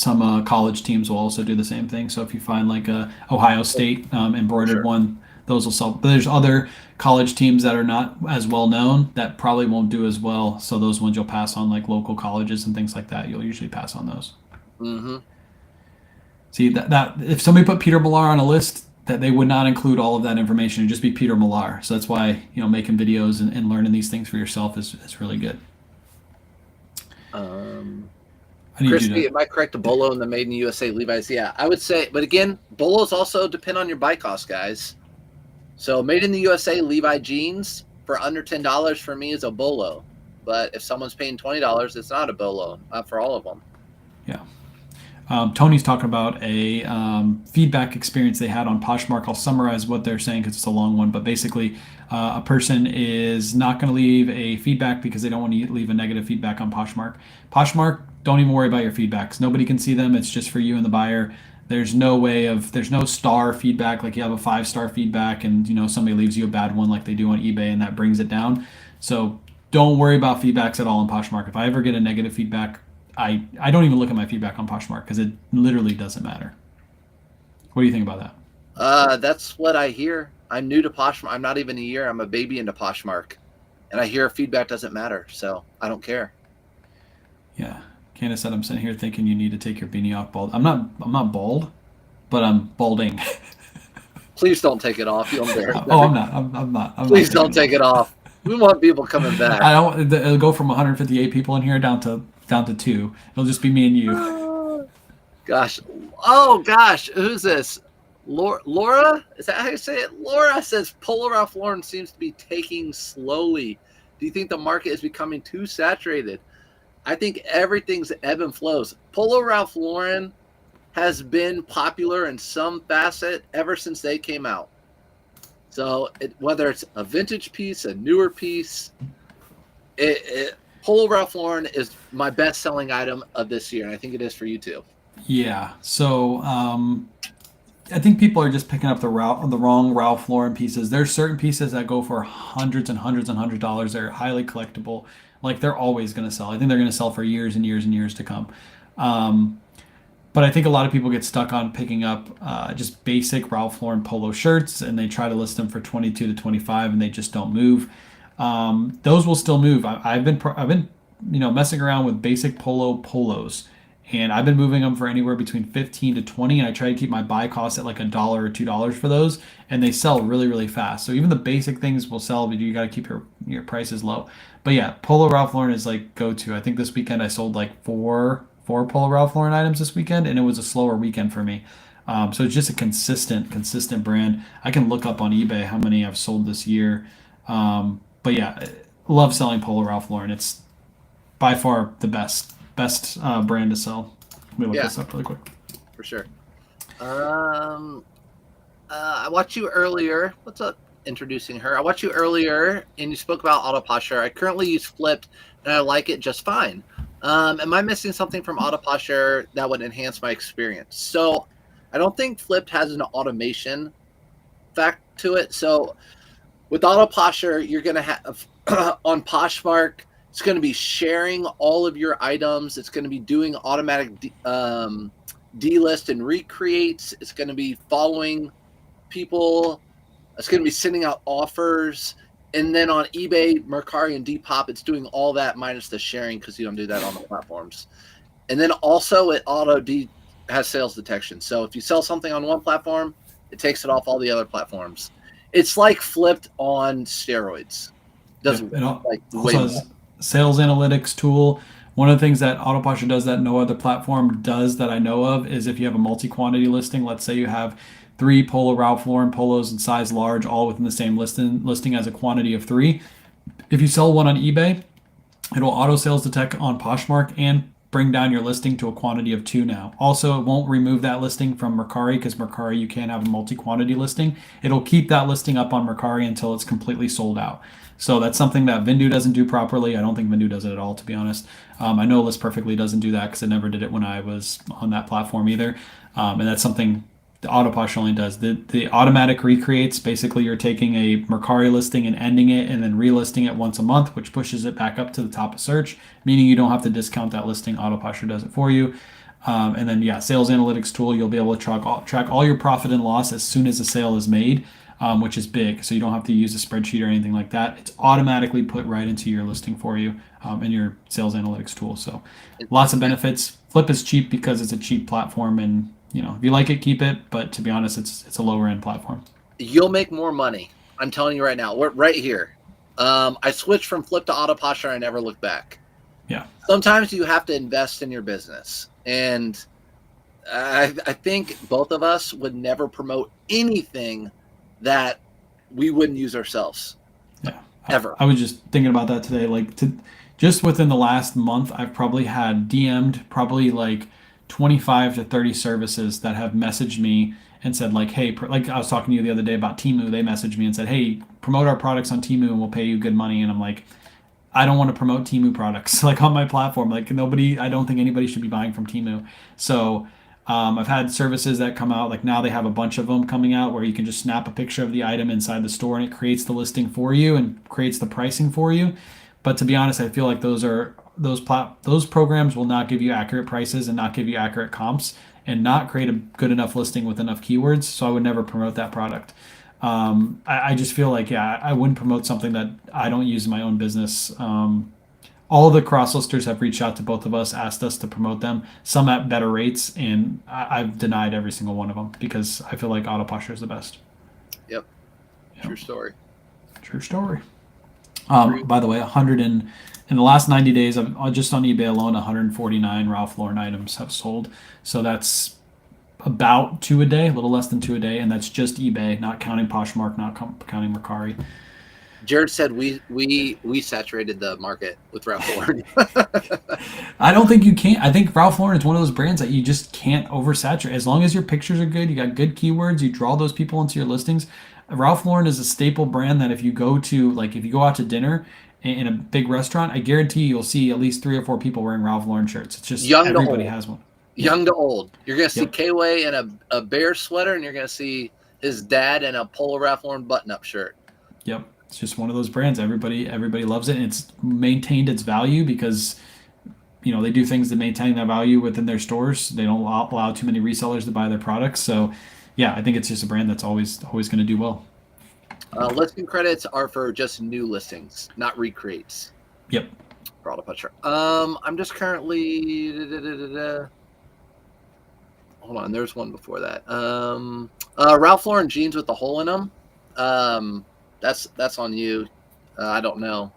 college teams will also do the same thing. So if you find like a Ohio State embroidered one, those will sell. But there's other college teams that are not as well known that probably won't do as well. So those ones you'll pass on, like local colleges and things like that. You'll usually pass on those. Mm-hmm. See that if somebody put Peter Millar on a list, that they would not include all of that information. It'd just be Peter Millar. So that's why making videos and learning these things for yourself is really good. Christy, am I correct? The bolo and the made in the USA Levi's? Yeah, I would say, but again, bolos also depend on your buy cost, guys. So made in the USA Levi jeans for under $10 for me is a bolo. But if someone's paying $20, it's not a bolo, not for all of them. Yeah. Tony's talking about a feedback experience they had on Poshmark. I'll summarize what they're saying because it's a long one. But basically, a person is not going to leave a feedback because they don't want to leave a negative feedback on Poshmark. Poshmark, don't even worry about your feedbacks. Nobody can see them. It's just for you and the buyer. There's no star feedback, like you have a 5-star feedback and somebody leaves you a bad one like they do on eBay and that brings it down. So don't worry about feedbacks at all on Poshmark. If I ever get a negative feedback, I don't even look at my feedback on Poshmark because it literally doesn't matter. What do you think about that? That's what I hear. I'm new to Poshmark. I'm not even a year. I'm a baby into Poshmark. And I hear feedback doesn't matter, so I don't care. Yeah. Candace said, I'm sitting here thinking you need to take your beanie off bald. I'm not bald, but I'm balding. Please don't take it off. You'll embarrass me. Oh, I'm not. Please don't take it off. We want people coming back. It'll go from 158 people in here down to 2. It'll just be me and you. Gosh. Oh, gosh. Who's this? Laura? Is that how you say it? Laura says Polo Ralph Lauren seems to be taking slowly. Do you think the market is becoming too saturated? I think everything's ebb and flows. Polo Ralph Lauren has been popular in some facet ever since they came out. So whether it's a vintage piece, a newer piece, Polo Ralph Lauren is my best-selling item of this year, and I think it is for you too. Yeah. So I think people are just picking up the wrong Ralph Lauren pieces. There's certain pieces that go for hundreds and hundreds and hundreds of dollars. They're highly collectible. Like they're always going to sell. I think they're going to sell for years and years and years to come. But I think a lot of people get stuck on picking up just basic Ralph Lauren polo shirts, and they try to list them for 22 to 25, and they just don't move. Those will still move. I've been messing around with basic polos, and I've been moving them for anywhere between 15 to 20, and I try to keep my buy cost at like $1 or $2 for those, and they sell really, really fast. So even the basic things will sell, but you got to keep your prices low. But yeah, Polo Ralph Lauren is like go-to. I think this weekend I sold like four Polo Ralph Lauren items this weekend, and it was a slower weekend for me. So it's just a consistent brand. I can look up on eBay how many I've sold this year. But yeah, love selling Polo Ralph Lauren. It's by far the best best brand to sell. Let me look this up really quick. For sure. I watched you earlier. What's up? Introducing her. I watched you earlier, and you spoke about auto posture. I currently use Flipped, and I like it just fine. Am I missing something from auto posture that would enhance my experience? So, I don't think Flipped has an automation fact to it. So, with auto posture, you're going to have on Poshmark, it's going to be sharing all of your items. It's going to be doing automatic delist and recreates. It's going to be following people. It's going to be sending out offers. And then on eBay, Mercari, and Depop, it's doing all that minus the sharing because you don't do that on the platforms. And then also it has sales detection. So if you sell something on one platform, it takes it off all the other platforms. It's like Flipped on steroids. Doesn't like also has sales analytics tool. One of the things that Auto Posture does that no other platform does that I know of is if you have a multi-quantity listing, let's say you have 3 Polo Ralph Lauren polos in size large, all within the same listing as a quantity of 3. If you sell one on eBay, it'll auto sales detect on Poshmark and bring down your listing to a quantity of 2 now. Also, it won't remove that listing from Mercari because Mercari, you can't have a multi-quantity listing. It'll keep that listing up on Mercari until it's completely sold out. So that's something that Vindu doesn't do properly. I don't think Vindu does it at all, to be honest. I know List Perfectly doesn't do that because it never did it when I was on that platform either. And that's something the Auto Posture only does. The automatic recreates, basically you're taking a Mercari listing and ending it and then relisting it once a month, which pushes it back up to the top of search, meaning you don't have to discount that listing. Auto Posture does it for you. And then, sales analytics tool, you'll be able to track all your profit and loss as soon as a sale is made, which is big. So you don't have to use a spreadsheet or anything like that. It's automatically put right into your listing for you in your sales analytics tool. So lots of benefits. Flip is cheap because it's a cheap platform, and if you like it, keep it. But to be honest, it's a lower end platform. You'll make more money. I'm telling you right now. We're right here. I switched from Flip to Auto Posture. I never looked back. Yeah. Sometimes you have to invest in your business, and I think both of us would never promote anything that we wouldn't use ourselves. Yeah. Ever. I was just thinking about that today. Just within the last month, I've probably had DM'd probably like 25 to 30 services that have messaged me and said like, hey, like I was talking to you the other day about Temu. They messaged me and said, hey, promote our products on Temu and we'll pay you good money. And I'm like, I don't want to promote Temu products like on my platform. Like I don't think anybody should be buying from Temu. So I've had services that come out, like now they have a bunch of them coming out where you can just snap a picture of the item inside the store and it creates the listing for you and creates the pricing for you. But to be honest, I feel like those programs will not give you accurate prices and not give you accurate comps and not create a good enough listing with enough keywords. So I would never promote that product. I just feel like, I wouldn't promote something that I don't use in my own business. All the cross-listers have reached out to both of us, asked us to promote them, some at better rates, and I've denied every single one of them because I feel like Auto Posture is the best. Yep. True story. True story. By the way, in the last 90 days, just on eBay alone, 149 Ralph Lauren items have sold. So that's about 2 a day, a little less than 2 a day, and that's just eBay, not counting Poshmark, not counting Mercari. Jared said we saturated the market with Ralph Lauren. I don't think you can. I think Ralph Lauren is one of those brands that you just can't oversaturate. As long as your pictures are good, you got good keywords, you draw those people into your listings. Ralph Lauren is a staple brand that if you go out to dinner in a big restaurant, I guarantee you'll see at least 3 or 4 people wearing Ralph Lauren shirts. It's just everybody has one. Young to old. You're going to see KayWay in a bear sweater, and you're going to see his dad in a Polo Ralph Lauren button-up shirt. Yep. It's just one of those brands. Everybody loves it, and it's maintained its value because they do things to maintain that value within their stores. They don't allow too many resellers to buy their products. So, I think it's just a brand that's always going to do well. Listing credits are for just new listings, not recreates. Yep. For Auto Posture. I'm just currently. Hold on, there's one before that. Ralph Lauren jeans with the hole in them. That's on you. I don't know.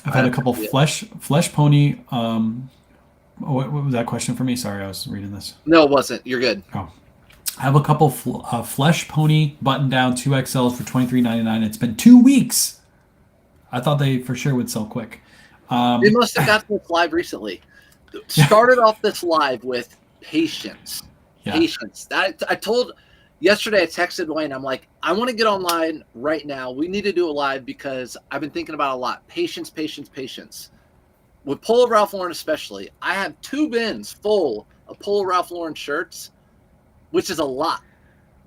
I've had a couple flesh pony. What was that question for me? Sorry, I was reading this. No, it wasn't. You're good. Oh, I have a couple flesh pony button down 2XLs for $23.99. It's been 2 weeks. I thought they for sure would sell quick. They must have got this live recently. Started off this live with patience. Yeah. Patience. I told yesterday, I texted Wayne, I'm like, I want to get online right now. We need to do a live because I've been thinking about a lot. Patience, patience, patience. With Polo Ralph Lauren especially, I have 2 bins full of Polo Ralph Lauren shirts, which is a lot.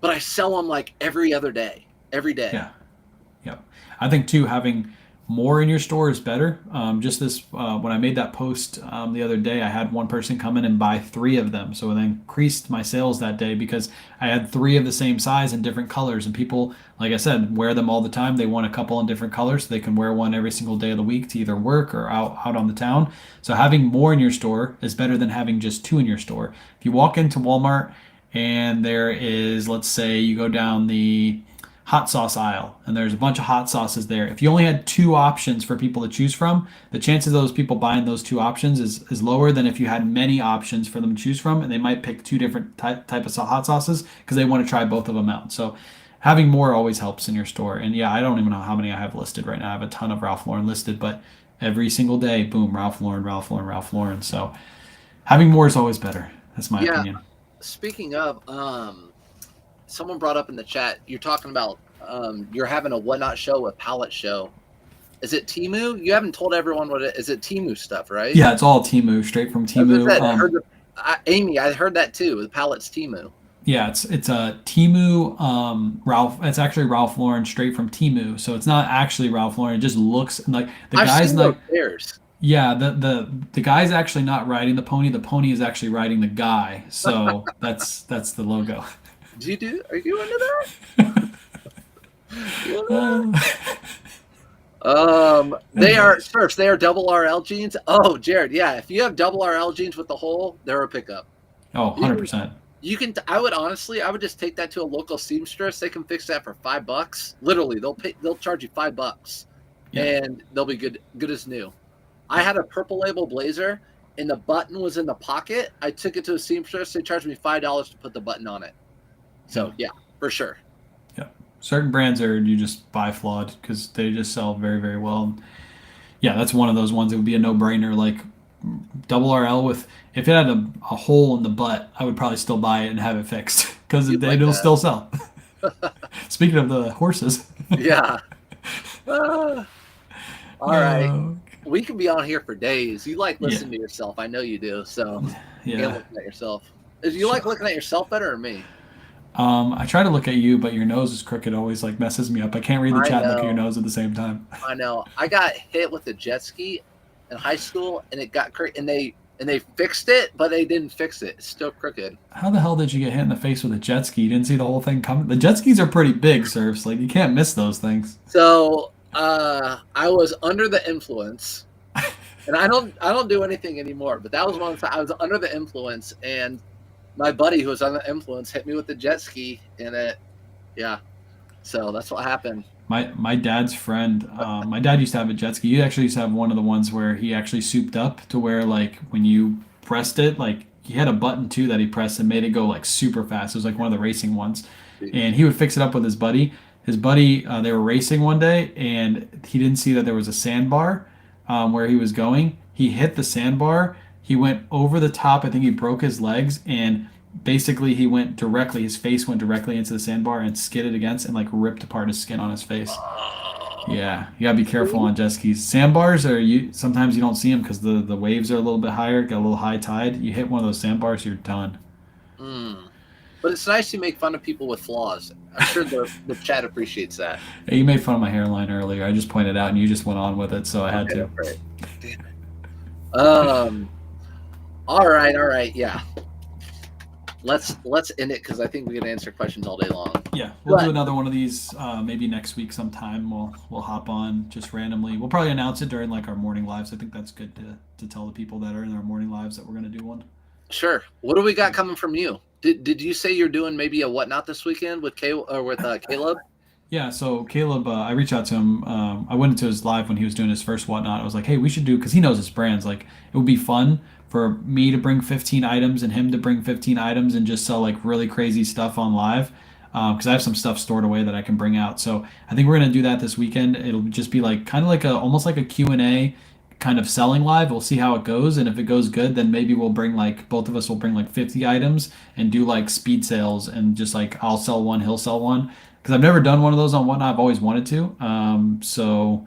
But I sell them like every other day, every day. Yeah. Yep. I think too, having more in your store is better. Just this, when I made that post the other day, I had one person come in and buy 3 of them. So it increased my sales that day because I had 3 of the same size in different colors. And people, like I said, wear them all the time. They want a couple in different colors so they can wear one every single day of the week to either work or out on the town. So having more in your store is better than having just 2 in your store. If you walk into Walmart and there is, let's say you go down the hot sauce aisle and there's a bunch of hot sauces there. If you only had 2 options for people to choose from, the chances of those people buying those 2 options is lower than if you had many options for them to choose from, and they might pick 2 different type of hot sauces because they want to try both of them out. So having more always helps in your store. And yeah, I don't even know how many I have listed right now. I have a ton of Ralph Lauren listed, but every single day, boom, Ralph Lauren, Ralph Lauren, Ralph Lauren. So having more is always better. That's my opinion. Speaking of, someone brought up in the chat, you're talking about you're having a whatnot show, a pallet show. Is it Temu? You haven't told everyone what it is. It Temu stuff, right? Yeah, it's all Temu, straight from Temu. Amy, I heard that too. The pallet's Temu. Yeah, it's a Temu Ralph. It's actually Ralph Lauren straight from Temu, so it's not actually Ralph Lauren. It just looks like the guy's like. Yeah, the guy's actually not riding the pony. The pony is actually riding the guy. So that's the logo. Are you into that? They are Surfs. They are double RL jeans. Oh, Jared, yeah. If you have double RL jeans with the hole, they're a pickup. Oh, 100%. You can. I would just take that to a local seamstress. They can fix that for $5. Literally, they'll charge you $5, and they'll be good as new. I had a purple label blazer, and the button was in the pocket. I took it to a seamstress. They charged me $5 to put the button on it. So yeah, for sure. Yeah, certain brands you just buy flawed because they just sell very, very well. Yeah, that's one of those ones. It would be a no-brainer. Like double RL with, if it had a hole in the butt, I would probably still buy it and have it fixed because it'll still sell. Speaking of the horses. Yeah. All right. We can be on here for days. You like listening to yourself. I know you do. So you can't look at yourself. Do you like looking at yourself better or me? I try to look at you, but your nose is crooked. Always like messes me up. I can't read the chat and look at your nose at the same time. I know. I got hit with a jet ski in high school, and it got and they fixed it, but they didn't fix it. It's still crooked. How the hell did you get hit in the face with a jet ski? You didn't see the whole thing coming. The jet skis are pretty big, Surfs. Like you can't miss those things. So I was under the influence, and I don't do anything anymore. But that was one time I was under the influence, and my buddy who was under the influence hit me with the jet ski, and so that's what happened. My dad's friend, my dad used to have a jet ski. He actually used to have one of the ones where he actually souped up to where like when you pressed it, like he had a button too that he pressed and made it go like super fast. It was like one of the racing ones, and he would fix it up with his buddy. His buddy, they were racing one day, and he didn't see that there was a sandbar where he was going. He hit the sandbar. He went over the top. I think he broke his legs, and basically his face went directly into the sandbar and skidded against and like ripped apart his skin on his face. Yeah, you gotta be careful on jet skis. Sandbars sometimes you don't see them because the waves are a little bit higher, got a little high tide. You hit one of those sandbars, you're done. But it's nice you make fun of people with flaws. I'm sure the chat appreciates that. Hey, you made fun of my hairline earlier. I just pointed out, and you just went on with it, so I had to. Right. Damn it. All right, yeah. Let's end it because I think we can answer questions all day long. Yeah, we'll do another one of these maybe next week sometime. We'll hop on just randomly. We'll probably announce it during like our morning lives. I think that's good to tell the people that are in our morning lives that we're going to do one. Sure. What do we got coming from you? Did you say you're doing maybe a whatnot this weekend with Caleb? Yeah, so Caleb, I reached out to him. I went into his live when he was doing his first whatnot. I was like, hey, we should do, because he knows his brands. Like, it would be fun for me to bring 15 items and him to bring 15 items and just sell like really crazy stuff on live. Because I have some stuff stored away that I can bring out. So I think we're going to do that this weekend. It'll just be like kind of like almost like a Q&A kind of selling live. We'll see how it goes, and if it goes good, then maybe we'll bring like both of us will bring like 50 items and do like speed sales and just like I'll sell one, he'll sell one. Because I've never done one of those on Whatnot. I've always wanted to. So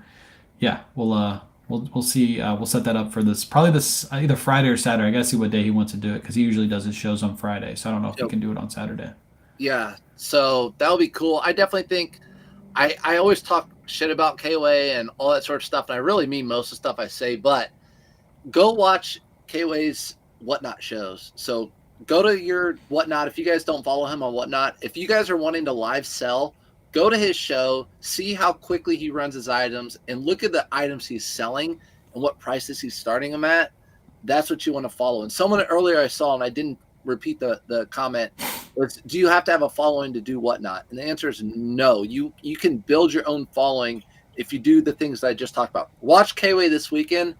yeah, we'll see. We'll set that up for this probably this either Friday or Saturday. I gotta see what day he wants to do it because he usually does his shows on Friday. So I don't know if he Yep. can do it on Saturday. Yeah, so that'll be cool. I definitely think I always talk shit about KayWay and all that sort of stuff, and I really mean most of the stuff I say, but go watch KayWay's Whatnot shows. So go to your Whatnot. If you guys don't follow him on Whatnot, if you guys are wanting to live sell, go to his show, see how quickly he runs his items, and look at the items he's selling and what prices he's starting them at. That's what you want to follow. And someone earlier I saw, and I didn't repeat the comment, was, do you have to have a following to do Whatnot? And the answer is no. You can build your own following if you do the things that I just talked about. Watch KayWay this weekend,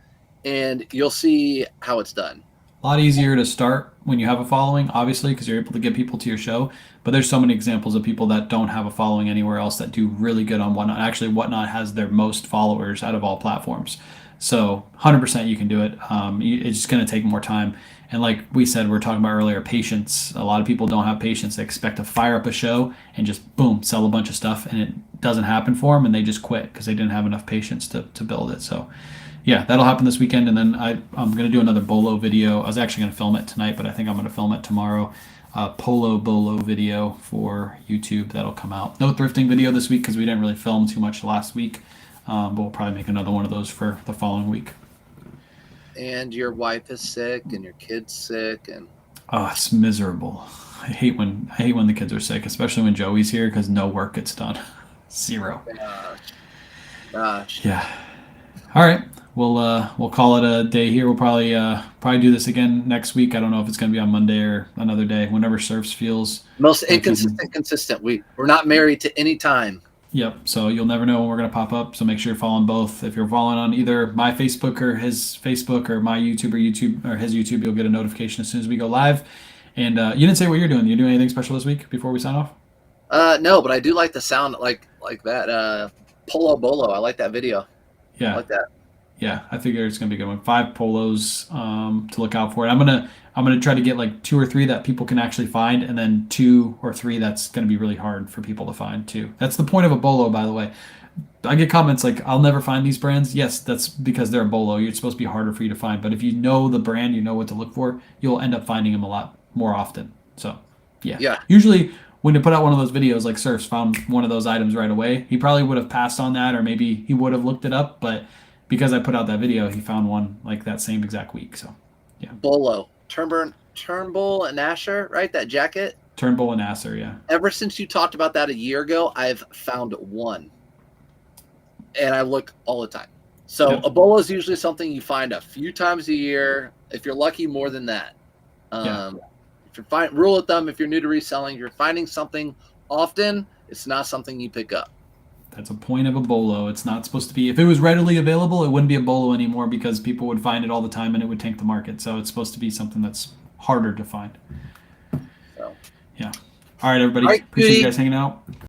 and you'll see how it's done. A lot easier to start when you have a following, obviously, because you're able to get people to your show. But there's so many examples of people that don't have a following anywhere else that do really good on Whatnot. Actually, Whatnot has their most followers out of all platforms. So 100% you can do it. It's just going to take more time. And like we said, we were talking about earlier, patience. A lot of people don't have patience. They expect to fire up a show and just boom, sell a bunch of stuff, and it doesn't happen for them, and they just quit because they didn't have enough patience to build it. So yeah, that'll happen this weekend, and then I'm going to do another Bolo video. I was actually going to film it tonight, but I think I'm going to film it tomorrow. Polo Bolo video for YouTube that'll come out. No thrifting video this week because we didn't really film too much last week, but we'll probably make another one of those for the following week. And your wife is sick, and your kid's sick, and Oh, it's miserable. I hate when the kids are sick, especially when Joey's here because no work gets done. Zero. gosh. Yeah. All right. We'll call it a day here. We'll probably do this again next week. I don't know if it's going to be on Monday or another day. Whenever Surfs feels Most inconsistent, consistent. We're not married to any time. Yep. So you'll never know when we're going to pop up. So make sure you're following both. If you're following on either my Facebook or his Facebook or my YouTube or his YouTube, you'll get a notification as soon as we go live. And you didn't say what you're doing. You doing anything special this week before we sign off? No, but I do like the sound like that. Polo Bolo. I like that video. Yeah. I like that. Yeah, I figure it's gonna be a good one. 5 polos to look out for. And I'm gonna try to get like 2 or 3 that people can actually find, and then 2 or 3 that's gonna be really hard for people to find too. That's the point of a bolo, by the way. I get comments like, "I'll never find these brands." Yes, that's because they're a bolo. It's supposed to be harder for you to find. But if you know the brand, you know what to look for, you'll end up finding them a lot more often. So, yeah. Yeah. Usually, when you put out one of those videos, like Surfs found one of those items right away, he probably would have passed on that, or maybe he would have looked it up, but because I put out that video, he found one like that same exact week. So, yeah. Bolo. Turnbull and Asher, right? That jacket? Turnbull and Asser, yeah. Ever since you talked about that a year ago, I've found one. And I look all the time. So Yep. a bolo is usually something you find a few times a year. If you're lucky, more than that. Yeah. If you're rule of thumb, if you're new to reselling, if you're finding something often, it's not something you pick up. That's a point of a bolo. It's not supposed to be. If it was readily available, it wouldn't be a bolo anymore because people would find it all the time and it would tank the market. So it's supposed to be something that's harder to find. So. Yeah. All right, everybody. All right, Appreciate you Goody. guys hanging out.